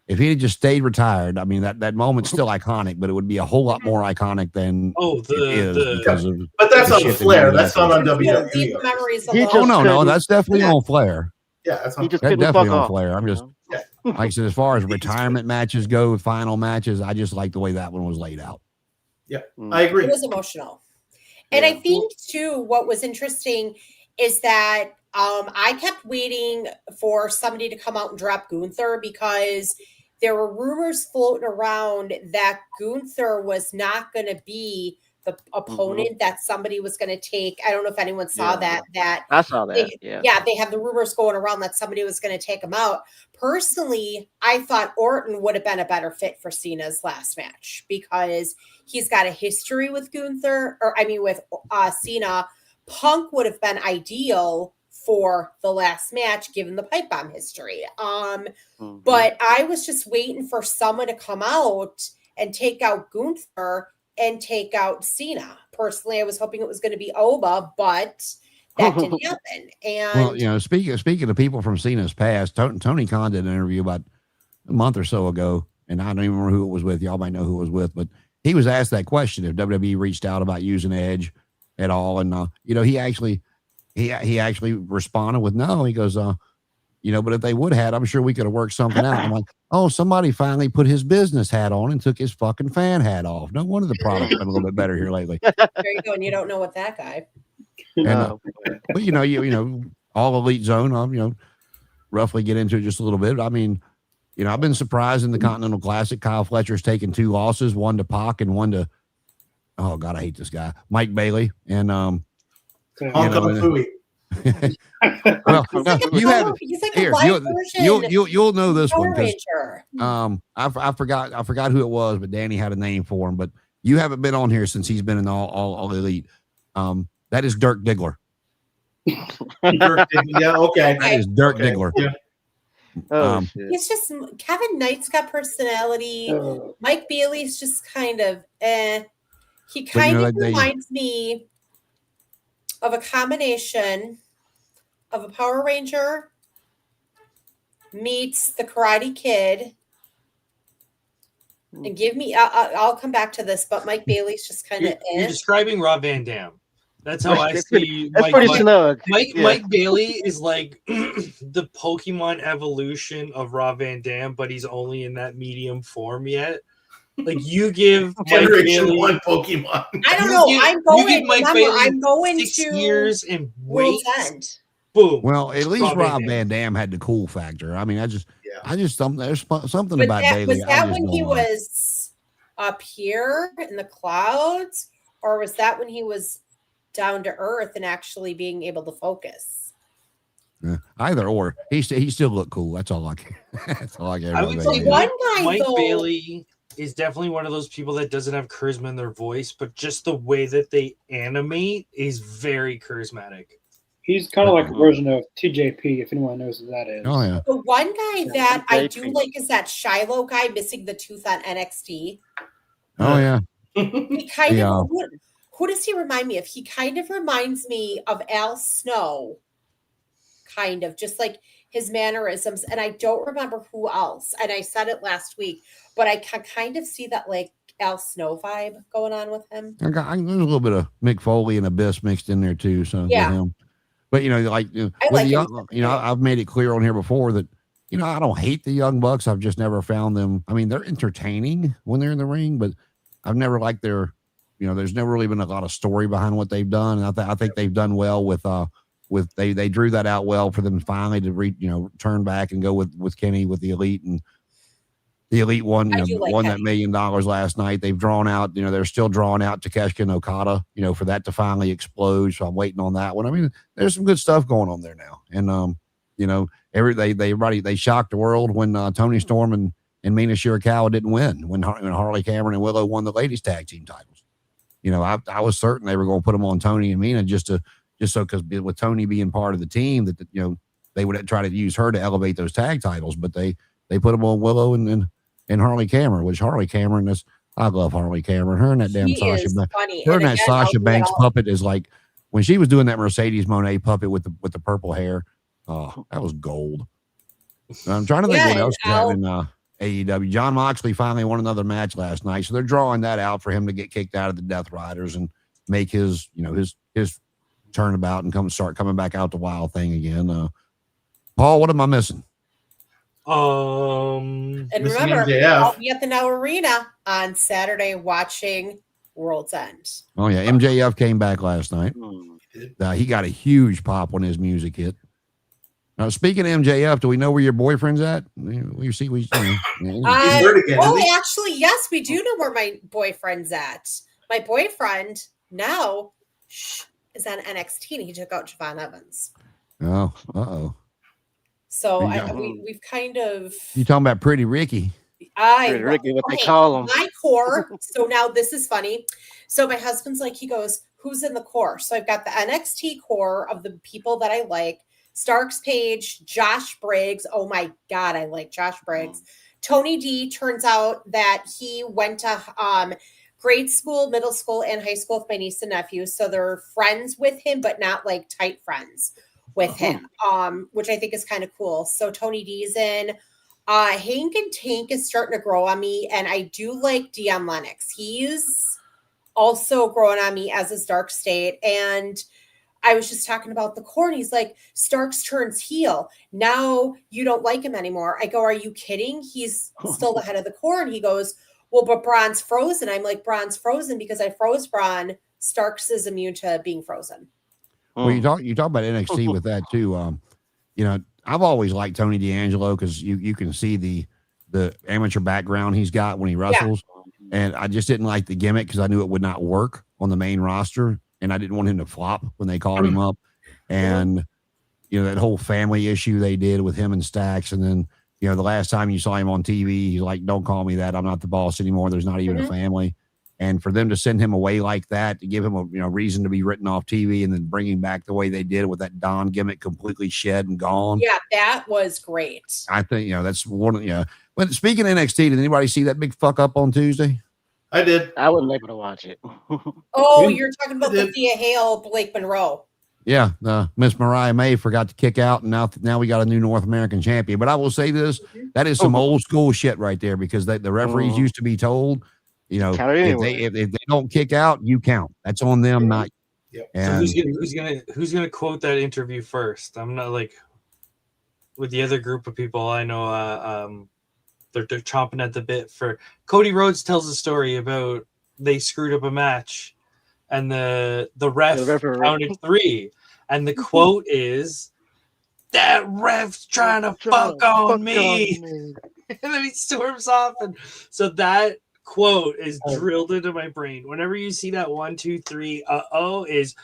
Speaker 1: if he had just stayed retired, I mean, that moment's still iconic, but it would be a whole lot more iconic than because of.
Speaker 5: But that's on Flair. That's not on WWE.
Speaker 1: No, that's definitely on Flair.
Speaker 5: Yeah, that's
Speaker 4: He
Speaker 5: on.
Speaker 4: just
Speaker 1: That's
Speaker 4: couldn't fuck
Speaker 1: definitely on
Speaker 4: off.
Speaker 1: Flair. I'm
Speaker 4: you
Speaker 1: just
Speaker 4: know?
Speaker 1: like I said, as far as retirement matches go, final matches, I just like the way that one was laid out.
Speaker 5: I agree.
Speaker 6: It was emotional. And I
Speaker 4: Yeah.
Speaker 6: think too, what was interesting is that I kept waiting for somebody to come out and drop Gunther because there were rumors floating around that Gunther was not going to be the opponent that somebody was going to take. I don't know if anyone saw
Speaker 4: Yeah.
Speaker 6: that.
Speaker 4: I saw that.
Speaker 6: Yeah, they have the rumors going around that somebody was going to take him out. Personally, I thought Orton would have been a better fit for Cena's last match because he's got a history with Gunther, with Cena. Punk would have been ideal for the last match given the pipe bomb history. But I was just waiting for someone to come out and take out Gunther and take out Cena. Personally, I was hoping it was going to be Oba, but that didn't happen. And
Speaker 1: Well, speaking of people from Cena's past, Tony Khan did an interview about a month or so ago, and I don't even remember who it was with. Y'all might know who it was with, but he was asked that question if WWE reached out about using Edge at all, and he actually responded with no. He goes, but if they would have, I'm sure we could have worked something out. I'm like, oh, somebody finally put his business hat on and took his fucking fan hat off. No wonder the product's been a little bit better here lately.
Speaker 6: there you go. And you don't know what that guy.
Speaker 1: And, but all Elite Zone, roughly get into it just a little bit. I mean, I've been surprised in the Continental Classic. Kyle Fletcher's taken 2 losses, one to Pac and one to, oh God, I hate this guy, Mike Bailey. And,
Speaker 5: Hong Kong Fooey.
Speaker 1: Well, no, you have
Speaker 6: He's like
Speaker 1: here.
Speaker 6: a live version.
Speaker 1: You'll know this
Speaker 6: Power
Speaker 1: one because
Speaker 6: Ranger.
Speaker 1: I forgot who it was, but Danny had a name for him. But you haven't been on here since he's been in all Elite. That is Dirk Diggler.
Speaker 5: Yeah, okay.
Speaker 1: That is Dirk Diggler.
Speaker 5: Yeah.
Speaker 4: Shit.
Speaker 6: He's just Kevin Knight's got personality. Mike Bailey's just kind of He kind of reminds me of a combination of a Power Ranger meets the Karate Kid. And give me, I'll come back to this, but Mike Bailey's just kind of.
Speaker 2: You're describing Rob Van Dam. That's how I see
Speaker 4: That's pretty snug.
Speaker 2: Mike Bailey is like the Pokemon evolution of Rob Van Dam, but he's only in that medium form yet. Like you give Mike
Speaker 5: Generation
Speaker 2: Bailey,
Speaker 5: 1 Pokemon.
Speaker 6: I don't know. I'm going
Speaker 2: 6
Speaker 6: to
Speaker 2: years and wait.
Speaker 6: World's End.
Speaker 2: Boom.
Speaker 1: Well, at least
Speaker 2: Rob
Speaker 1: Van Dam had the cool factor. I mean, there's something
Speaker 6: But
Speaker 1: about Bailey.
Speaker 6: was that when he was up here in the clouds, or was that when he was down to earth and actually being able to focus?
Speaker 1: Either or. He still looked cool. That's all I care. That's all I care.
Speaker 2: I would
Speaker 1: about
Speaker 2: say
Speaker 1: Bailey.
Speaker 6: One guy,
Speaker 2: Mike
Speaker 6: though,
Speaker 2: Bailey is definitely one of those people that doesn't have charisma in their voice, but just the way that they animate is very charismatic.
Speaker 3: He's kind of like a version of TJP, if anyone knows who that is.
Speaker 1: Oh yeah.
Speaker 6: the one guy that I do
Speaker 4: TJP.
Speaker 6: like is that Shiloh guy missing the tooth on NXT.
Speaker 1: Oh yeah.
Speaker 6: He kind
Speaker 1: Yeah.
Speaker 6: of who does he remind me of? He kind of reminds me of Al Snow, kind of just like his mannerisms, and I don't remember who else. And I said it last week, but I can kind of see that like Al Snow vibe going on with him.
Speaker 1: There's a little bit of Mick Foley and Abyss mixed in there too. So
Speaker 6: Yeah.
Speaker 1: with him. But with
Speaker 6: like
Speaker 1: the young,
Speaker 6: him.
Speaker 1: I've made it clear on here before that I don't hate the Young Bucks. I've just never found them. I mean, they're entertaining when they're in the ring, but I've never liked their. There's never really been a lot of story behind what they've done, and I think they've done well with they drew that out well for them finally to turn back and go with Kenny with the Elite, and the Elite won
Speaker 6: I do like
Speaker 1: won
Speaker 6: Kenny.
Speaker 1: that $1 million last night. They've drawn out, they're still drawing out Takeshita and Okada, for that to finally explode. So I'm waiting on that one. I mean, there's some good stuff going on there now, and they shocked the world when Tony Storm and Mina Shirakawa didn't win when Harley Cameron and Willow won the ladies tag team titles. I was certain they were going to put them on Tony and Mina just so because with Tony being part of the team that they would try to use her to elevate those tag titles, but they put them on Willow and Harley Cameron, which Harley Cameron is. I love Harley Cameron. Her and that damn
Speaker 6: He
Speaker 1: Sasha.
Speaker 6: is funny.
Speaker 1: Her and
Speaker 6: And
Speaker 1: that
Speaker 6: again, I'll
Speaker 1: Sasha
Speaker 6: do it
Speaker 1: Banks
Speaker 6: all.
Speaker 1: puppet is like when she was doing that Mercedes Moné puppet with the purple hair. Oh, that was gold. I'm trying to think what else happened in AEW. John Moxley finally won another match last night, so they're drawing that out for him to get kicked out of the Death Riders and make his his turnabout and start coming back out the Wild thing again. Paul, what am I missing?
Speaker 6: And
Speaker 5: Missing
Speaker 6: remember,
Speaker 5: MJF.
Speaker 6: I'll be at the Now Arena on Saturday watching World's End.
Speaker 1: Oh yeah, MJF came back last night. He got a huge pop when his music hit. Now, speaking of MJF, do we know where your boyfriend's at? We see.
Speaker 5: He's hurt again, isn't he?
Speaker 6: Actually, yes, we do know where my boyfriend's at. My boyfriend now is on NXT, and he took out Javon Evans.
Speaker 1: Oh, uh-oh.
Speaker 6: So we've kind of.
Speaker 1: You talking about Pretty Ricky?
Speaker 4: Pretty Ricky, what they call him.
Speaker 6: My core. So now this is funny. So my husband's like, he goes, "Who's in the core?" So I've got the NXT core of the people that I like. Starks Page, Josh Briggs. Oh my God, I like Josh Briggs. Tony D, turns out that he went to grade school, middle school, and high school with my niece and nephew. So they're friends with him, but not like tight friends with him, which I think is kind of cool. So Tony D's in. Hank and Tank is starting to grow on me, and I do like Dion Lennox. He's also growing on me, as is Dark State. And I was just talking about the core, and he's like, Starks turns heel. Now you don't like him anymore. I go, are you kidding? He's still the head of the core. And he goes, well, but Braun's frozen. I'm like, Braun's frozen because I froze Braun. Starks is immune to being frozen.
Speaker 1: Well, you talk about NXT with that too. I've always liked Tony D'Angelo because you can see the amateur background he's got when he wrestles, and I just didn't like the gimmick because I knew it would not work on the main roster, and I didn't want him to flop when they called him up, and that whole family issue they did with him and Stacks, and then the last time you saw him on TV, he's like, "Don't call me that. I'm not the boss anymore. There's not even a family." And for them to send him away like that, to give him a reason to be written off TV, and then bring him back the way they did with that Don gimmick completely shed and gone.
Speaker 6: Yeah, that was great.
Speaker 1: I think that's one of But speaking of NXT, did anybody see that big fuck up on Tuesday?
Speaker 5: I did.
Speaker 4: I wasn't able to watch it.
Speaker 6: Oh, you're talking about the Thea Hale, Blake Monroe.
Speaker 1: Yeah, Miss Mariah May forgot to kick out, and now we got a new North American champion. But I will say this: that is some old school shit right there, because the referees used to be told, if they don't kick out, you count. That's on them, not.
Speaker 5: Yep.
Speaker 1: And
Speaker 2: So who's gonna quote that interview first? I'm not like with the other group of people I know. They're chomping at the bit for Cody Rhodes tells a story about they screwed up a match, and the ref counted 3, and the quote is, "That ref's trying to fuck on me," and then he storms off, and so that quote is drilled into my brain. Whenever you see that 1, 2, 3, is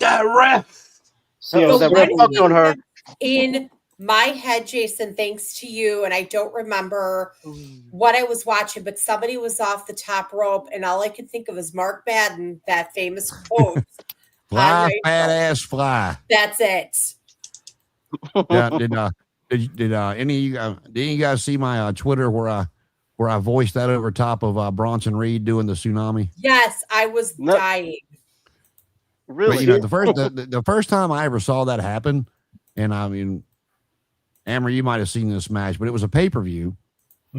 Speaker 2: that ref.
Speaker 4: So the ref fucked on her.
Speaker 6: In my head, Jason, thanks to you, and I don't remember what I was watching, but somebody was off the top rope, and all I could think of was Mark Madden, that famous quote.
Speaker 1: Fly, fat ass, fly.
Speaker 6: That's it.
Speaker 1: Yeah, did any of you guys see my Twitter where I voiced that over top of Bronson Reed doing the tsunami?
Speaker 6: Yes, I was dying.
Speaker 4: Really?
Speaker 1: But, the first time I ever saw that happen, and I mean, Amber, you might have seen this match, but it was a pay-per-view,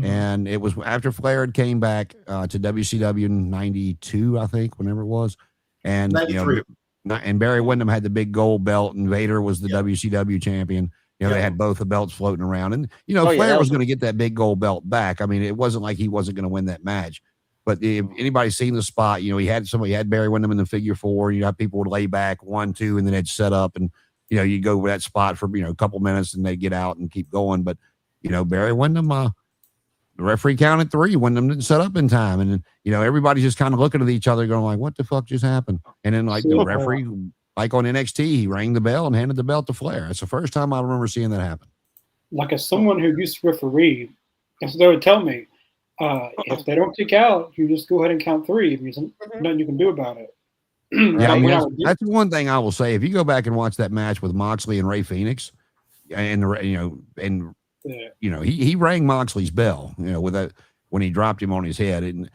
Speaker 1: and it was after Flair had came back to WCW in '92, I think, whenever it was, and
Speaker 5: 93.
Speaker 1: And Barry Windham had the big gold belt, and Vader was the WCW champion. They had both the belts floating around, and Flair was going to get that big gold belt back. I mean, it wasn't like he wasn't going to win that match. But if anybody's seen the spot, he had Barry Windham in the figure 4. You have people would lay back 1, 2, and then they'd set up, and you go over that spot for a couple minutes, and they get out and keep going. But Barry Windham, the referee counted 3. Windham didn't set up in time, and everybody's just kind of looking at each other, going like, "What the fuck just happened?" And then the referee, like on NXT, he rang the bell and handed the belt to Flair. That's the first time I remember seeing that happen.
Speaker 3: Like, as someone who used to referee, they would tell me, if they don't kick out, you just go ahead and count 3. There's nothing you can do about it.
Speaker 1: Yeah, I mean, that's one thing I will say. If you go back and watch that match with Moxley and Ray Phoenix, and he rang Moxley's bell, with that when he dropped him on his head,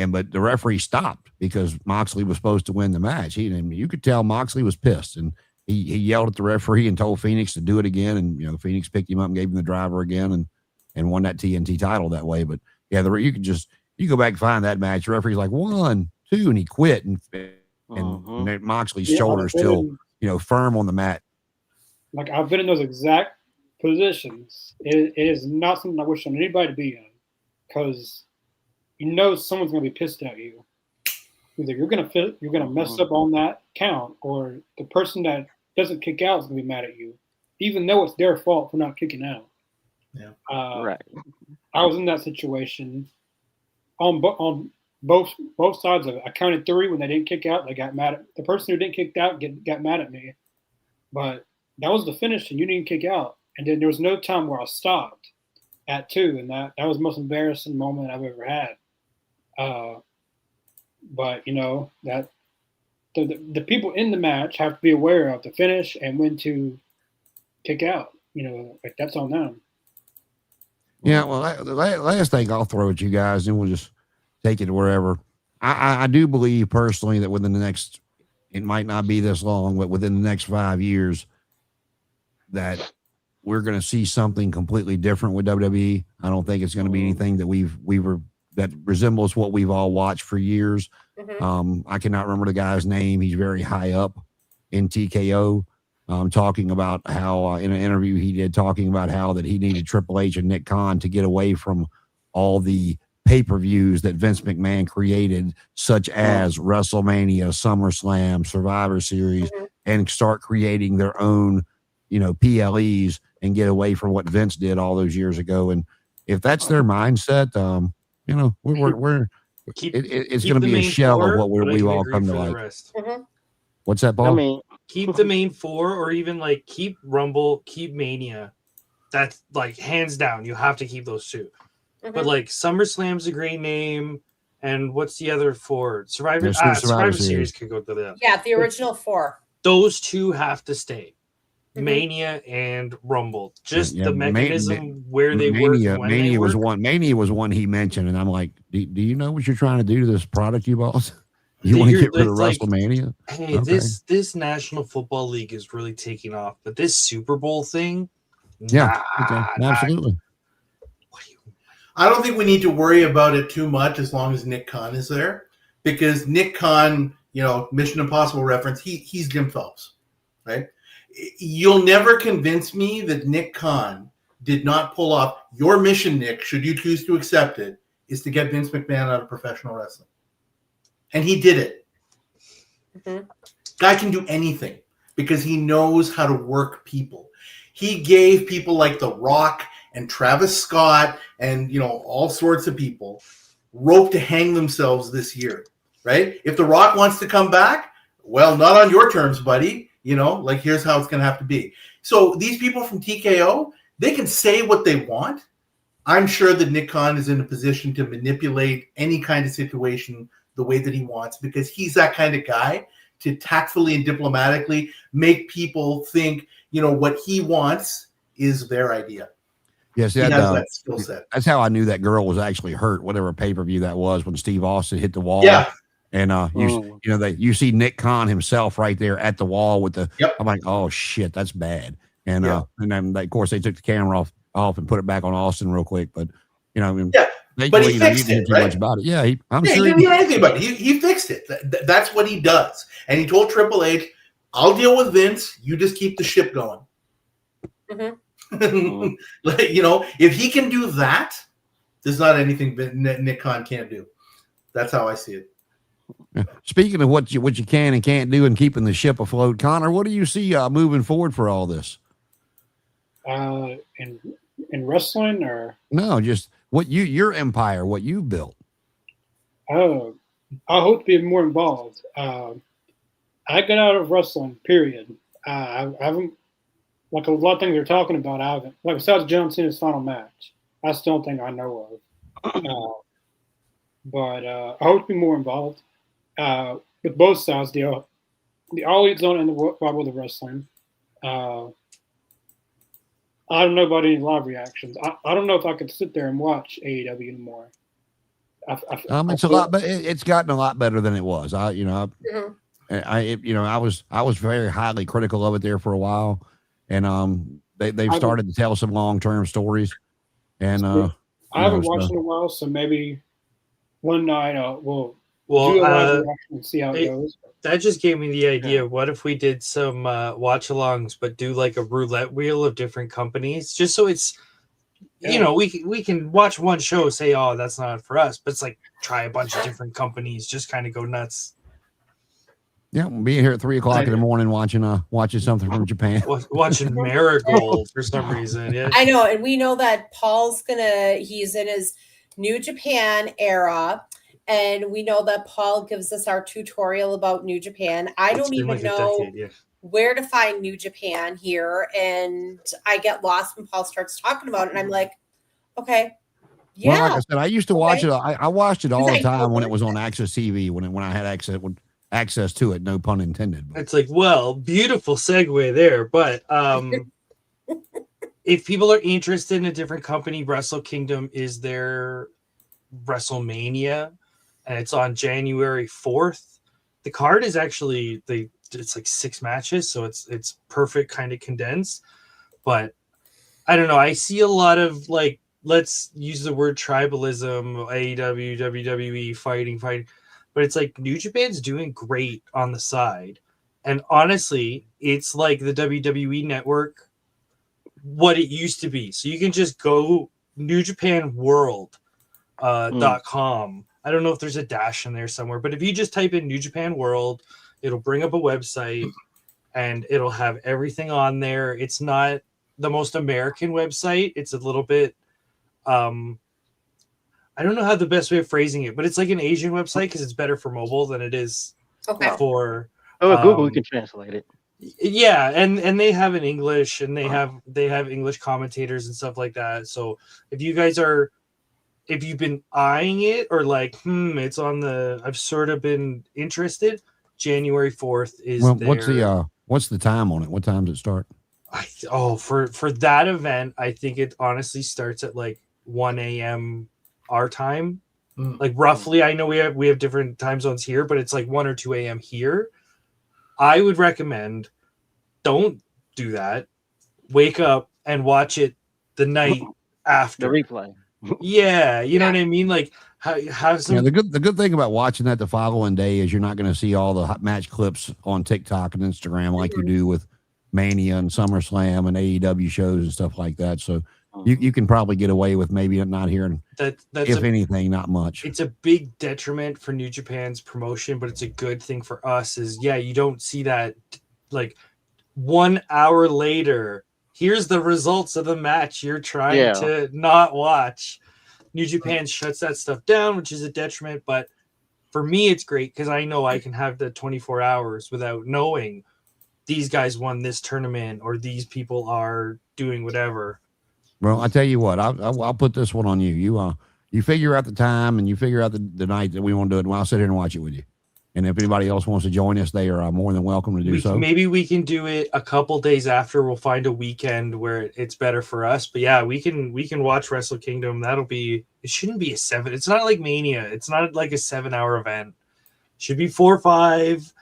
Speaker 1: but the referee stopped because Moxley was supposed to win the match. You could tell Moxley was pissed, and he yelled at the referee and told Phoenix to do it again, and Phoenix picked him up and gave him the driver again, and won that TNT title that way. But yeah, you go back and find that match. The referee's like 1, 2, and he quit, and Moxley's shoulders still firm on the mat.
Speaker 3: Like, I've been in those exact positions, it is not something I wish on anybody to be in, because you know someone's going to be pissed at you. Either you're going to mess up on that count, or the person that doesn't kick out is going to be mad at you, even though it's their fault for not kicking out.
Speaker 5: Yeah.
Speaker 4: Right.
Speaker 3: I was in that situation on both sides of it. I counted 3 when they didn't kick out. They got mad at the person who didn't kick out. Got mad at me, but that was the finish, and you didn't kick out. And then there was no time where I stopped at 2, and that was the most embarrassing moment I've ever had. But you know that the people in the match have to be aware of the finish and when to kick out. You know, like that's on them.
Speaker 1: Yeah, well, the last thing I'll throw at you guys, and we'll just take it wherever. I do believe personally that within the next, it might not be this long, but within the next 5 years, that we're going to see something completely different with WWE. I don't think it's going to be anything that that resembles what we've all watched for years. I cannot remember the guy's name. He's very high up in TKO. Talking about how in an interview he did, talking about how that he needed Triple H and Nick Khan to get away from all the pay-per-views that Vince McMahon created, such as WrestleMania, SummerSlam, Survivor Series, and start creating their own, you know, PLEs and get away from what Vince did all those years ago. And if that's their mindset, you know, it's going to be a shell of what we've all come to like. What's that, Paul?
Speaker 4: I mean,
Speaker 2: Keep the main 4, or even like keep Rumble, keep Mania. That's like hands down. You have to keep those 2. But like SummerSlam's a great name, and what's the other 4? Survivor Series could go to them.
Speaker 6: Yeah, the original 4.
Speaker 2: Those 2 have to stay. Mania and Rumble. Just the mechanism where they work.
Speaker 1: Mania was one he mentioned, and I'm like, do you know what you're trying to do to this product you bought? You want to get rid of WrestleMania?
Speaker 2: Hey, okay. This National Football League is really taking off, but this Super Bowl thing,
Speaker 1: absolutely.
Speaker 5: I don't think we need to worry about it too much as long as Nick Khan is there, because Nick Khan, you know, Mission Impossible reference, he's Jim Phelps, right? You'll never convince me that Nick Khan did not pull off your mission, Nick, should you choose to accept it, is to get Vince McMahon out of professional wrestling. And he did it. Guy can do anything because he knows how to work people. He gave people like The Rock and Travis Scott and, you know, all sorts of people rope to hang themselves this year, right? If The Rock wants to come back, well, not on your terms, buddy. You know, like here's how it's going to have to be. So these people from TKO, they can say what they want. I'm sure that Nick Khan is in a position to manipulate any kind of situation the way that he wants, because he's that kind of guy to tactfully and diplomatically make people think, you know, what he wants is their idea.
Speaker 1: Yes,
Speaker 5: he has that skill set.
Speaker 1: That's how I knew that girl was actually hurt, whatever pay-per-view that was, when Steve Austin hit the wall.
Speaker 5: Yeah.
Speaker 1: And you see Nick Khan himself right there at the wall with the.
Speaker 5: Yep.
Speaker 1: I'm like, oh shit, that's bad. And then of course they took the camera off and put it back on Austin real quick. But you know, I mean,
Speaker 5: but he fixed it, right?
Speaker 1: Much about it. Yeah, he
Speaker 5: didn't do anything about it. He fixed it. That's what he does. And he told Triple H, "I'll deal with Vince. You just keep the ship going." You know, if he can do that, there's not anything Nick Khan can't do. That's how I see it.
Speaker 1: Speaking of what you can and can't do and keeping the ship afloat, Connor, what do you see moving forward for all this?
Speaker 3: In wrestling, or
Speaker 1: no, just what your empire, what you built.
Speaker 3: Oh, I hope to be more involved. I got out of wrestling. Period. I haven't, like a lot of things they're talking about. I haven't, like besides John Cena's final match. That's the only thing I know of. But I hope to be more involved with both sides, the All Elite Zone and the Wild World of Wrestling. I don't know about any live reactions. I don't know if I could sit there and watch AEW anymore.
Speaker 1: It's a lot, but it's gotten a lot better than it was. I was very highly critical of it there for a while, and they've started to tell some long-term stories. And
Speaker 3: I haven't watched in a while, so maybe one night we'll
Speaker 2: Well,
Speaker 3: do a live reaction and see how it goes.
Speaker 2: that just gave me the idea. What if we did some watch-alongs, but do like a roulette wheel of different companies, just so it's, you know, we can watch one show, say, oh, that's not for us, but it's like try a bunch of different companies, just kind of go nuts.
Speaker 1: Yeah, we'll be here at 3:00 in the morning watching something from Japan.
Speaker 2: Watching Marigold for some reason. Yeah,
Speaker 6: I know, and we know that he's in his New Japan era, and we know that Paul gives us our tutorial about New Japan. I don't even know where to find New Japan here, and I get lost when Paul starts talking about it, and I'm like, okay, yeah.
Speaker 1: Well, like I said, I used to watch it. I watched it all the time when it was on Access TV, when I had access to it, no pun intended.
Speaker 2: It's like, well, beautiful segue there, but if people are interested in a different company, Wrestle Kingdom is their WrestleMania, and it's on January 4th. The card is actually it's like 6 matches, so it's perfect, kind of condensed. But I don't know, I see a lot of, like, let's use the word tribalism, AEW, WWE, fighting. But it's like New Japan's doing great on the side. And honestly, it's like the WWE network, what it used to be. So you can just go newjapanworld.com. I don't know if there's a dash in there somewhere, but if you just type in New Japan World, it'll bring up a website and it'll have everything on there. It's not the most American website. It's a little bit, I don't know how the best way of phrasing it, but it's like an Asian website because it's better for mobile than it is for.
Speaker 4: Google can translate it.
Speaker 2: Yeah, and they have an English, and they have English commentators and stuff like that. So if you guys if you've been eyeing it or like, it's on the, I've sort of been interested. January 4th is.
Speaker 1: Well, what's the time on it? What time does it start?
Speaker 2: For that event, I think it honestly starts at like 1 a.m. our time, like roughly. I know we have different time zones here, but it's like 1 or 2 a.m. here. I would recommend don't do that. Wake up and watch it the night after.
Speaker 4: The replay.
Speaker 2: Yeah, you know what I mean? Like have some.
Speaker 1: Yeah, the good thing about watching that the following day is you're not going to see all the match clips on TikTok and Instagram like you do with Mania and SummerSlam and AEW shows and stuff like that. So you can probably get away with maybe not hearing anything, not much.
Speaker 2: It's a big detriment for New Japan's promotion, but it's a good thing for us. You don't see that like 1 hour later. Here's the results of the match you're trying to not watch. New Japan shuts that stuff down, which is a detriment. But for me, it's great because I know I can have the 24 hours without knowing these guys won this tournament or these people are doing whatever.
Speaker 1: Well, I tell you what, I'll put this one on you. You figure out the time and you figure out the night that we want to do it, and I'll sit here and watch it with you. And if anybody else wants to join us, they are more than welcome to do so.
Speaker 2: Maybe we can do it a couple days after. We'll find a weekend where it's better for us. But yeah, we can watch Wrestle Kingdom. It shouldn't be a 7. It's not like Mania. It's not like a 7-hour event. It should be 4 or 5,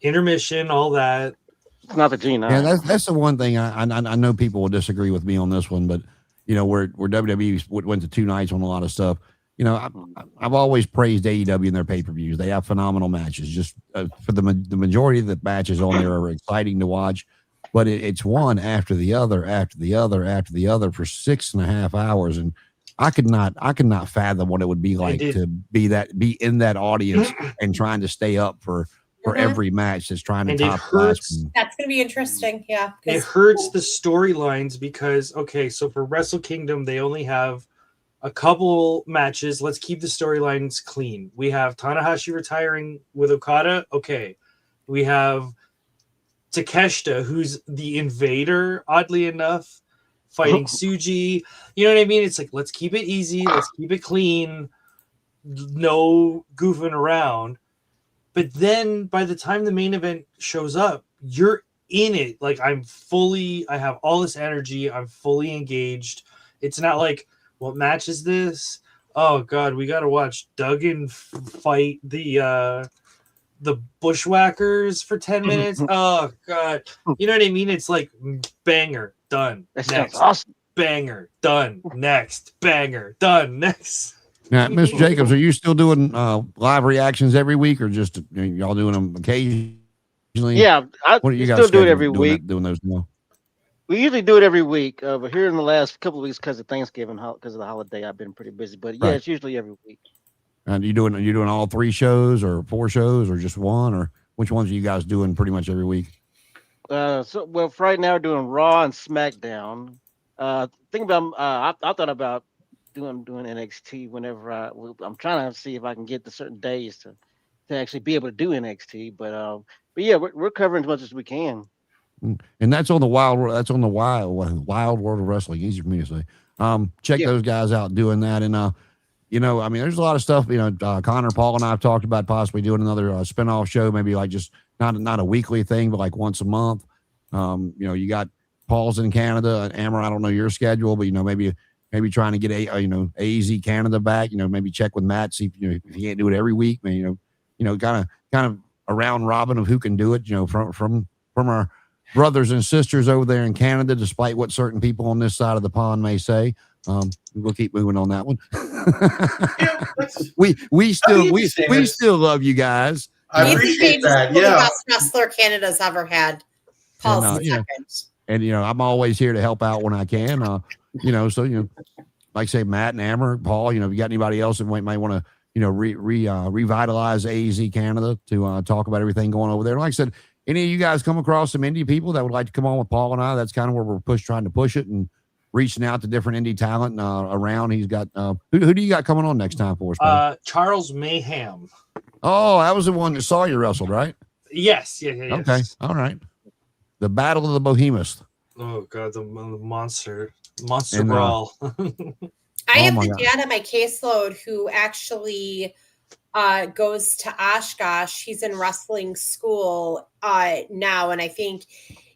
Speaker 2: intermission, all that.
Speaker 4: It's not the G9.
Speaker 1: Yeah, that's the one thing I know people will disagree with me on this one, but where WWE went to 2 nights on a lot of stuff. I've always praised AEW in their pay-per-views. They have phenomenal matches. Just for the majority of the matches on there are exciting to watch, but it's one after the other, after the other, after the other for 6.5 hours, and I could not fathom what it would be like to be in that audience and trying to stay up for every match that's trying to top class.
Speaker 6: That's going to be interesting. Yeah.
Speaker 2: It hurts the storylines because, so for Wrestle Kingdom, they only have a couple matches. Let's keep the storylines clean. We have Tanahashi retiring with Okada. Okay. We have Takeshita, who's the Invader, oddly enough, fighting Tsuji. You know what I mean? It's like, let's keep it easy. Let's keep it clean. No goofing around. But then by the time the main event shows up, you're in it. Like I have all this energy. I'm fully engaged. It's not like, what match is this? Oh God, we got to watch Duggan fight the Bushwhackers for 10 minutes. Oh God. You know what I mean? It's like banger, done.
Speaker 4: That
Speaker 2: next.
Speaker 4: sounds awesome.
Speaker 2: Banger, done. Next. Banger, done. Next.
Speaker 1: Now, Miss Jacobs, are you still doing live reactions every week, or just y'all doing them occasionally?
Speaker 4: Yeah,
Speaker 1: What do you
Speaker 4: we
Speaker 1: guys
Speaker 4: still do it
Speaker 1: scheduled
Speaker 4: every week.
Speaker 1: doing those now?
Speaker 4: We usually do it every week, but here in the last couple of weeks, because of Thanksgiving, because of the holiday, I've been pretty busy. But yeah,
Speaker 1: Right.
Speaker 4: it's usually every week.
Speaker 1: And you doing all 3 shows or 4 shows or just one, or which ones are you guys doing pretty much every week?
Speaker 4: Well, for right now, we're doing Raw and SmackDown. Think about I thought about doing NXT whenever I'm trying to see if I can get the certain days to actually be able to do NXT. But yeah, we're covering as much as we can.
Speaker 1: And that's on the wild. That's on the wild world of wrestling. Easy for me to say. Check those guys out doing that. And I mean, there's a lot of stuff. Connor, Paul, and I have talked about possibly doing another spinoff show, maybe like just not a weekly thing, but like once a month. You got Paul's in Canada, Amber. I don't know your schedule, but maybe trying to get AEZ Canada back. Maybe check with Matt, see if he can't do it every week. Maybe, kind of a round robin of who can do it. From our brothers and sisters over there in Canada, despite what certain people on this side of the pond may say. We'll keep moving on that one. we still love you guys.
Speaker 5: I appreciate that.
Speaker 6: The best wrestler Canada's ever had. Paul's
Speaker 1: and I'm always here to help out when I can. Like say Matt and Amber, Paul. If you got anybody else that might want to revitalize AEZ Canada to talk about everything going over there. Like I said, any of you guys come across some indie people that would like to come on with Paul and I, that's kind of where we're trying to push it and reaching out to different indie talent around. He's got who do you got coming on next time for us, Paul?
Speaker 2: Charles Mayhem.
Speaker 1: Oh, that was the one that saw you wrestled, right?
Speaker 2: Yes. Yeah.
Speaker 1: Okay. All right. The Battle of the Behemoths.
Speaker 2: Oh God, the monster brawl.
Speaker 6: I have the dad on my caseload who actually goes to Oshkosh. He's in wrestling school now, and I think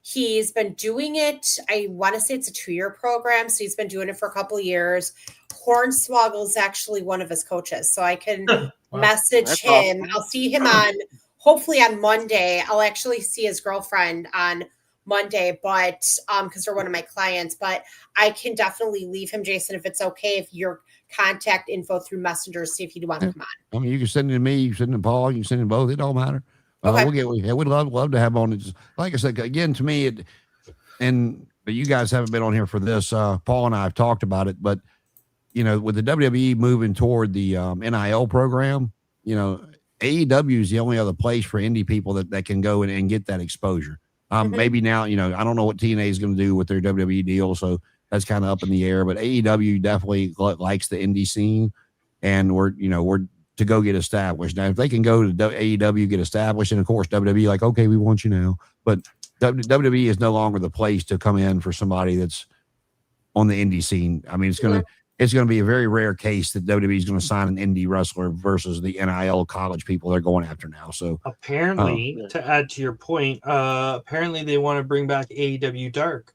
Speaker 6: he's been doing it. I want to say it's a 2-year program, so he's been doing it for a couple of years. Hornswoggle's actually one of his coaches, so I can message him. Awesome. I'll see him hopefully on Monday. I'll actually see his girlfriend on Monday, but because they're one of my clients, but I can definitely leave him, Jason, if it's okay, if your contact info through Messenger, see if he'd want to come on.
Speaker 1: I mean, you can send it to me, you can send it to Paul, you can send it to both. It don't matter.
Speaker 6: Okay.
Speaker 1: We'd love to have on it. Like I said, again, to me, but you guys haven't been on here for this. Paul and I have talked about it, but with the WWE moving toward the NIL program, AEW is the only other place for indie people that can go and get that exposure. Maybe now, I don't know what TNA is going to do with their WWE deal, so that's kind of up in the air. But AEW definitely likes the indie scene, and we're to go get established. Now, if they can go to AEW, get established, and of course WWE like, okay, we want you now. But WWE is no longer the place to come in for somebody that's on the indie scene. I mean, it's going to be a very rare case that WWE is going to sign an indie wrestler versus the NIL college people they're going after now. So
Speaker 2: apparently, to add to your point, apparently they want to bring back AEW Dark,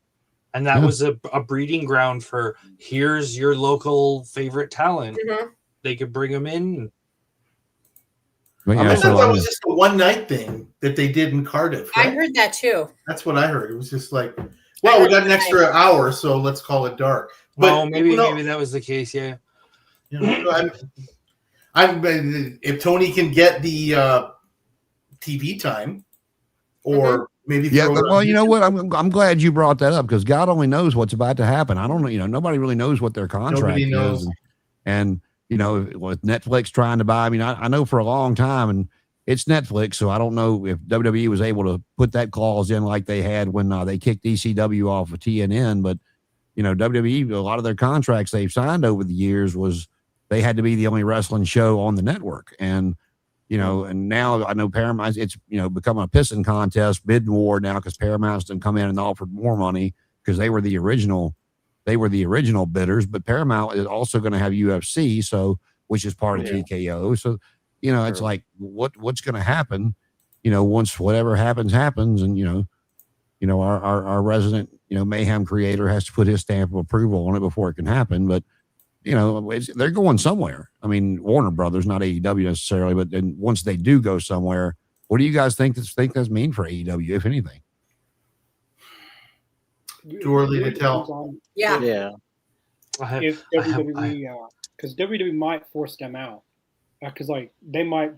Speaker 2: and that was a breeding ground for here's your local favorite talent. Mm-hmm. They could bring them in.
Speaker 5: I thought that was just a one-night thing that they did in Cardiff. Right?
Speaker 6: I heard that too.
Speaker 5: That's what I heard. It was just like, well, we got an extra hour, so let's call it Dark. But
Speaker 2: maybe that was the case. Yeah.
Speaker 5: If Tony can get the TV time, or maybe
Speaker 1: well, you know what? I'm glad you brought that up because God only knows what's about to happen. I don't know. Nobody really knows what their contract is, and with Netflix trying to buy. I mean, I know for a long time, and it's Netflix, so I don't know if WWE was able to put that clause in like they had when they kicked ECW off of TNN, but. WWE, a lot of their contracts they've signed over the years was they had to be the only wrestling show on the network. And, and now I know Paramount, it's, become a pissing contest, bidding war now because Paramount's done come in and offered more money because they were the original bidders, but Paramount is also going to have UFC, which is part of TKO. So, it's like, what's going to happen, once whatever happens, and, our resident, Mayhem creator has to put his stamp of approval on it before it can happen. But, they're going somewhere. I mean, Warner Brothers, not AEW necessarily, but then once they do go somewhere, what do you guys think that's mean for AEW, if anything?
Speaker 5: Too early to tell.
Speaker 6: Yeah.
Speaker 3: If WWE because WWE might force them out because like they might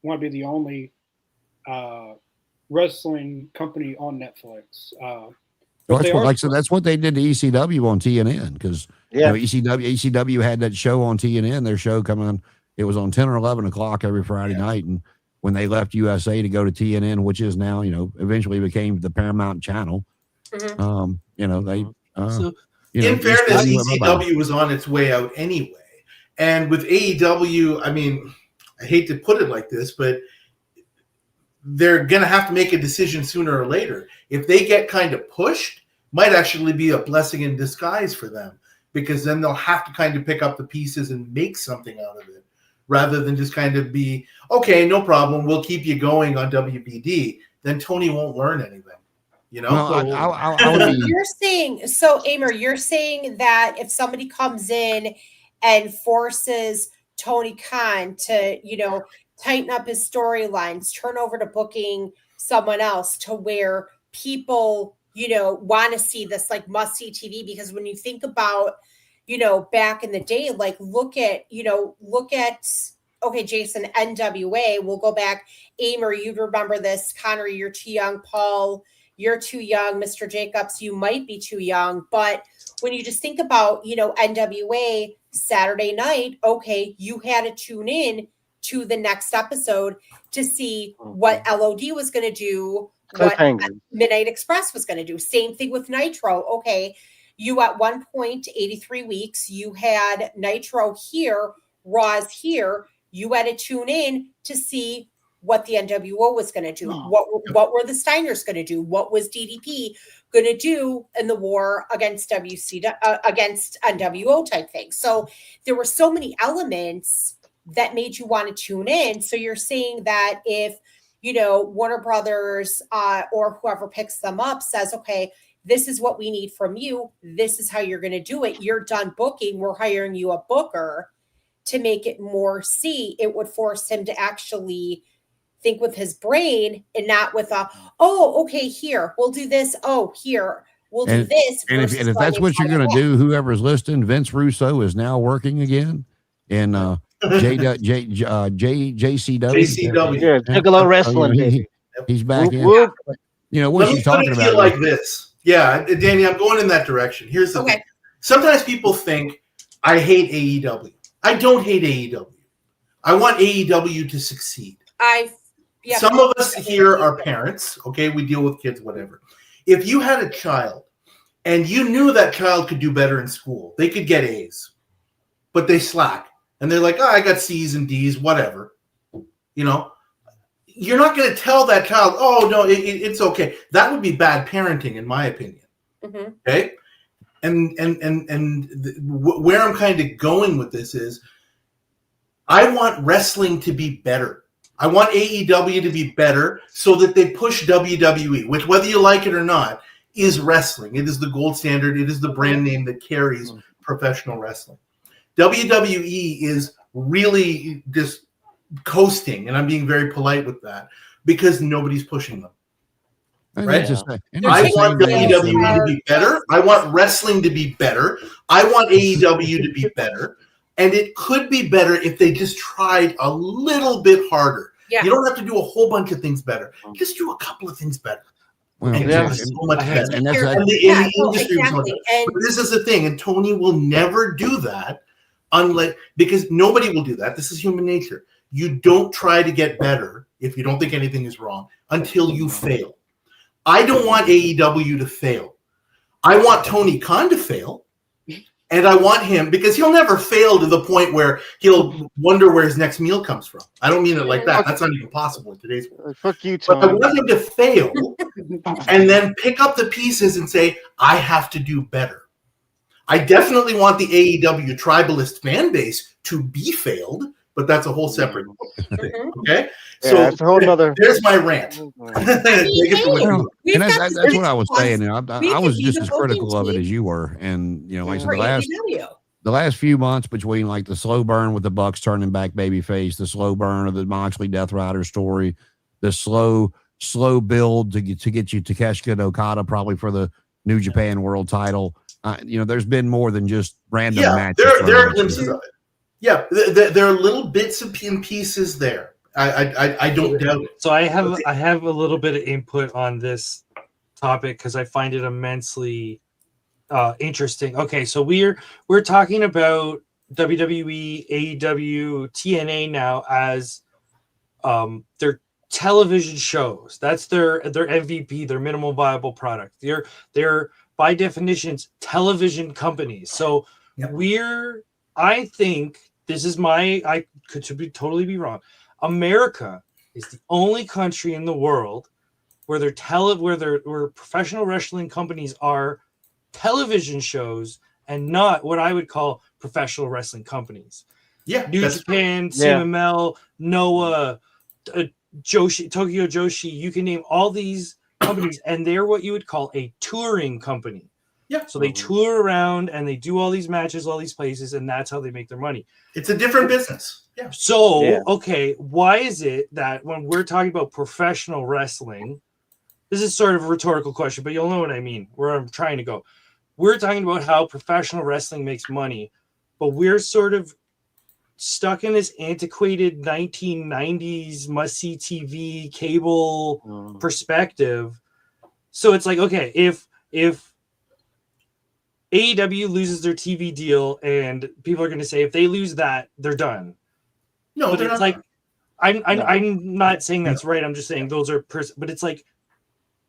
Speaker 3: want to be the only wrestling company on Netflix.
Speaker 1: Well, that's what, like I said, that's what they did to ECW on TNN because ECW had that show on TNN. Their show coming on, it was on 10 or 11 o'clock every Friday night, and when they left USA to go to TNN, which is now eventually became the Paramount Channel, they
Speaker 2: So,
Speaker 5: in fairness, ECW was on its way out anyway, and with AEW, I mean, I hate to put it like this, but they're going to have to make a decision sooner or later. If they get kind of pushed, might actually be a blessing in disguise for them, because then they'll have to kind of pick up the pieces and make something out of it, rather than just kind of be, okay, no problem, we'll keep you going on WBD. Then Tony won't learn anything,
Speaker 6: You're saying, so Amer, you're saying that if somebody comes in and forces Tony Khan to, tighten up his storylines, turn over to booking someone else to where people, want to see this like must-see TV, because when you think about, back in the day, like look at, okay, Jason, NWA, we'll go back. Amer, you'd remember this. Connor, you're too young. Paul, you're too young. Mr. Jacobs, you might be too young. But when you just think about, NWA Saturday night, okay, you had to tune in to the next episode to see what LOD was going to do, what Midnight Express was going to do. Same thing with Nitro. Okay, you at one point, 83 weeks, you had Nitro here, Raw's here. You had to tune in to see what the NWO was going to do. What were the Steiners going to do? What was DDP going to do in the war against against NWO type thing? So there were so many elements that made you want to tune in. So you're saying that if, Warner Brothers or whoever picks them up says, okay, this is what we need from you, this is how you're going to do it, you're done booking, we're hiring you a booker to make it more it would force him to actually think with his brain and not with okay, here, we'll do this. Oh, here, we'll do this.
Speaker 1: And if that's what you're going to do, whoever's listening, Vince Russo is now working again in JCW.
Speaker 4: Yeah, Juggalo Wrestling.
Speaker 1: He's back in.
Speaker 5: What's
Speaker 1: he talking about?
Speaker 5: Like this. Yeah, Danny, I'm going in that direction. Here's the thing. Sometimes people think I hate AEW. I don't hate AEW. I want AEW to succeed. Some of us here are parents. Okay, we deal with kids, whatever. If you had a child and you knew that child could do better in school, they could get A's, but they slack. And they're like, I got C's and D's, whatever. You're not going to tell that child, oh, no, it's okay. That would be bad parenting, in my opinion. Mm-hmm. Okay? Where I'm kind of going with this is I want wrestling to be better. I want AEW to be better so that they push WWE, which, whether you like it or not, is wrestling. It is the gold standard. It is the brand name that carries professional wrestling. WWE is really just coasting, and I'm being very polite with that, because nobody's pushing them. Right? I want WWE to be better. I want wrestling to be better. I want AEW to be better. And it could be better if they just tried a little bit harder. Yeah. You don't have to do a whole bunch of things better. Just do a couple of things better. Well, so much better. And the industry was but this is the thing, and Tony will never do that because nobody will do that. This is human nature. You don't try to get better if you don't think anything is wrong until you fail. I don't want AEW to fail. I want Tony Khan to fail. And I want him, because he'll never fail to the point where he'll wonder where his next meal comes from. I don't mean it like that. That's not even possible in today's world.
Speaker 4: Fuck you, Tony.
Speaker 5: But I want him to fail and then pick up the pieces and say, I have to do better. I definitely want the AEW tribalist fan base to be failed, but that's a whole separate thing. Okay?
Speaker 4: Yeah, so that's a whole nother.
Speaker 5: There's my rant.
Speaker 1: And that's what I was saying. I was just as critical of it as you were. And, like the last few months between like the slow burn with the Bucks turning back babyface, the slow burn of the Moxley Death Rider story, the slow build to get you Takeshita Okada probably for the New Japan World title. There's been more than just random matches.
Speaker 5: There are glimpses of it. Yeah, there are little bits and pieces there. I don't doubt it.
Speaker 2: So I have a little bit of input on this topic because I find it immensely interesting. Okay, so we're talking about WWE, AEW, TNA now as their television shows. That's their MVP, their minimum viable product. They're by definitions television companies. So
Speaker 5: Yep.
Speaker 2: I think this is I could totally be wrong. America is the only country in the world where where professional wrestling companies are television shows and not what I would call professional wrestling companies.
Speaker 5: Yeah,
Speaker 2: New
Speaker 5: that's
Speaker 2: Japan,
Speaker 4: Yeah.
Speaker 2: CMLL, Noah, Joshi, Tokyo Joshi, you can name all these companies, and they're what you would call a touring company.
Speaker 5: Yeah.
Speaker 2: So they tour around and they do all these matches, all these places, and that's how they make their money.
Speaker 5: It's a different business. Yeah.
Speaker 2: So,
Speaker 4: Yeah.
Speaker 2: okay, why is it that when we're talking about professional wrestling, this is sort of a rhetorical question, but you'll know what I mean, where I'm trying to go. We're talking about how professional wrestling makes money, but we're sort of stuck in this antiquated 1990s must-see TV cable perspective. So it's like, okay, if AEW loses their TV deal, and people are going to say if they lose that, they're done.
Speaker 5: No,
Speaker 2: But
Speaker 5: they're
Speaker 2: it's
Speaker 5: not.
Speaker 2: like, I'm not saying that's right. I'm just saying those are, but it's like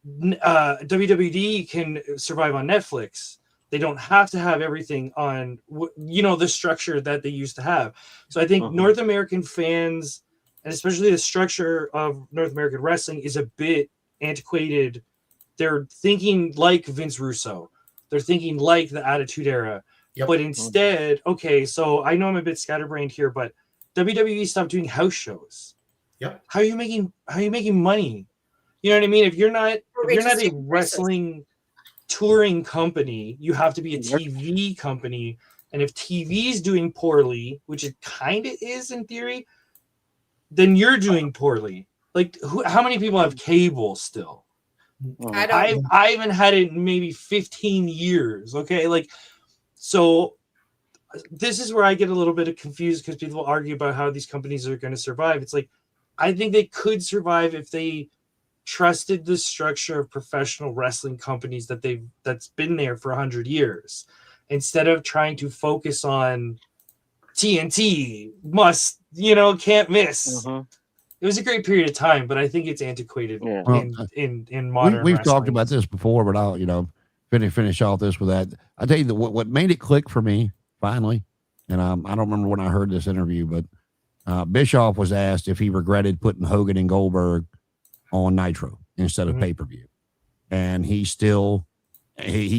Speaker 2: WWE can survive on Netflix. They don't have to have everything on, the structure that they used to have. So I think North American fans, and especially the structure of North American wrestling, is a bit antiquated. They're thinking like Vince Russo. They're thinking like the Attitude Era.
Speaker 5: Yep.
Speaker 2: But instead, okay, so I know I'm a bit scatterbrained here, but WWE stopped doing house shows.
Speaker 5: Yep.
Speaker 2: How are you making money? You know what I mean? If you're not a wrestling touring company, you have to be a TV company. And if TV is doing poorly, which it kind of is in theory, then you're doing poorly. Like, how many people have cable still? I haven't had it in maybe 15 years. Okay, like, so this is where I get a little bit confused because people argue about how these companies are going to survive. It's like, I think they could survive if they trusted the structure of professional wrestling companies that's been there for 100 years, instead of trying to focus on TNT can't miss. It was a great period of time, but I think it's antiquated in modern.
Speaker 1: We've
Speaker 2: wrestling.
Speaker 1: talked about this before, but I'll finish off this with that. I tell you what made it click for me finally, and I don't remember when I heard this interview, but Bischoff was asked if he regretted putting Hogan and Goldberg on Nitro instead of pay-per-view, and he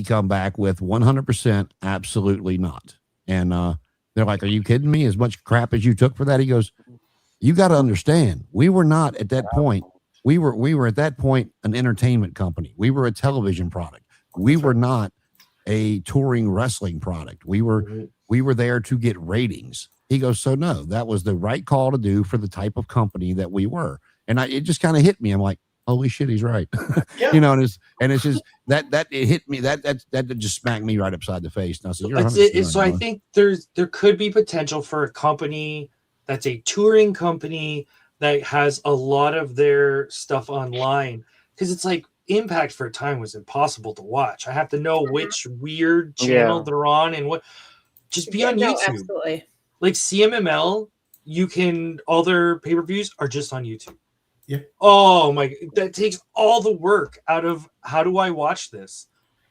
Speaker 1: come back with 100% absolutely not. And they're like, "Are you kidding me? As much crap as you took for that?" He goes, "You got to understand, we were not at that point. We were at that point an entertainment company. We were a television product. We were not a touring wrestling product. We were there to get ratings." He goes, "So no, that was the right call to do for the type of company that we were." And it just kind of hit me. I'm like, holy shit, he's right.
Speaker 5: Yeah.
Speaker 1: And it's just that it hit me. That just smacked me right upside the face. And I said, "You're 100%
Speaker 2: so I think there could be potential for a company that's a touring company that has a lot of their stuff online, because it's like Impact for a time was impossible to watch. I have to know which weird channel they're on and what. Just be on YouTube.
Speaker 6: Absolutely.
Speaker 2: Like CMML, all their pay-per-views are just on YouTube.
Speaker 5: Yeah.
Speaker 2: Oh my, that takes all the work out of how do I watch this?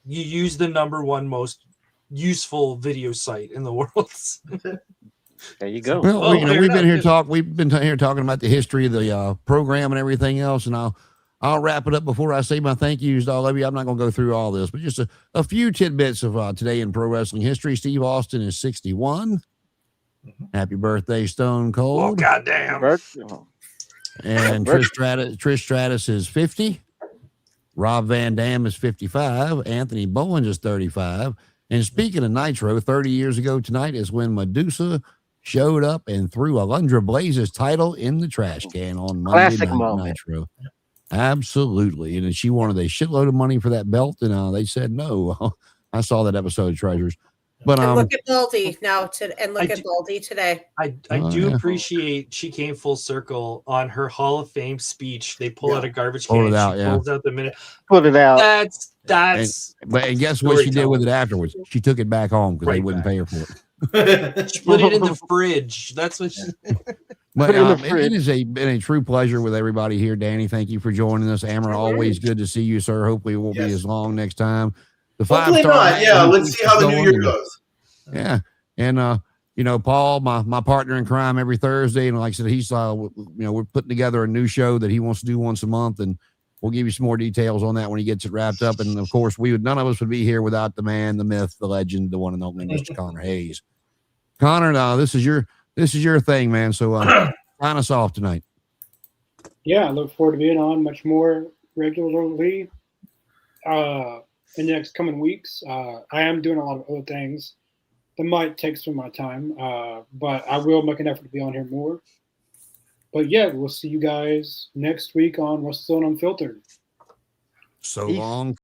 Speaker 2: You use the number one most useful video site in the world.
Speaker 4: There you go.
Speaker 1: Well, we've been here talking about the history of the program and everything else, and I'll wrap it up before I say my thank yous to all of you. I'm not going to go through all this, but just a few tidbits of today in pro wrestling history. Steve Austin is 61. Happy birthday, Stone Cold.
Speaker 2: Oh, goddamn.
Speaker 1: And Trish Stratus is 50. Rob Van Dam is 55. Anthony Bowens is 35. And speaking of Nitro, 30 years ago tonight is when Medusa showed up and threw Alundra Blaze's title in the trash can on Monday
Speaker 4: Classic
Speaker 1: Night
Speaker 4: moment.
Speaker 1: Nitro. Absolutely. And she wanted a shitload of money for that belt, and they said no. I saw that episode of Treasures. But
Speaker 6: And look at Baldy now and look
Speaker 2: I
Speaker 6: at
Speaker 2: do-
Speaker 6: Baldy today.
Speaker 2: I
Speaker 1: Oh,
Speaker 2: do
Speaker 1: yeah.
Speaker 2: appreciate she came full circle on her Hall of Fame speech. They pull out a garbage
Speaker 1: Pulled
Speaker 2: can.
Speaker 1: it out,
Speaker 2: She
Speaker 1: yeah.
Speaker 2: pulls out the minute.
Speaker 4: Put it out.
Speaker 2: That's
Speaker 1: And guess what she did with it
Speaker 2: storytelling.
Speaker 1: afterwards? She took it back home because they
Speaker 2: Right
Speaker 1: wouldn't
Speaker 2: back.
Speaker 1: pay her for it.
Speaker 2: She put it in the fridge. That's what she.
Speaker 1: But
Speaker 4: Put it in the
Speaker 1: it
Speaker 4: fridge.
Speaker 1: has been a true pleasure with everybody here. Danny, thank you for joining us. Amber, always good to see you, sir. Hopefully it won't be
Speaker 5: Yes.
Speaker 1: as long next time. The
Speaker 5: Hopefully
Speaker 1: 5-star
Speaker 5: not.
Speaker 1: man
Speaker 5: Yeah,
Speaker 1: who
Speaker 5: let's
Speaker 1: keeps
Speaker 5: see how the new
Speaker 1: going
Speaker 5: year
Speaker 1: and-
Speaker 5: goes.
Speaker 1: Yeah. And Paul, my partner in crime every Thursday, and like I said, he's we're putting together a new show that he wants to do once a month, and we'll give you some more details on that when he gets it wrapped up. And of course, none of us would be here without the man, the myth, the legend, the one and only Mr. Connor Hayes. Connor, this is your thing, man. So sign us off tonight.
Speaker 3: Yeah, I look forward to being on much more regularly in the next coming weeks. I am doing a lot of other things that might take some of my time, but I will make an effort to be on here more. But yeah, we'll see you guys next week on WrestleZone Unfiltered.
Speaker 1: So
Speaker 4: Peace.
Speaker 1: long.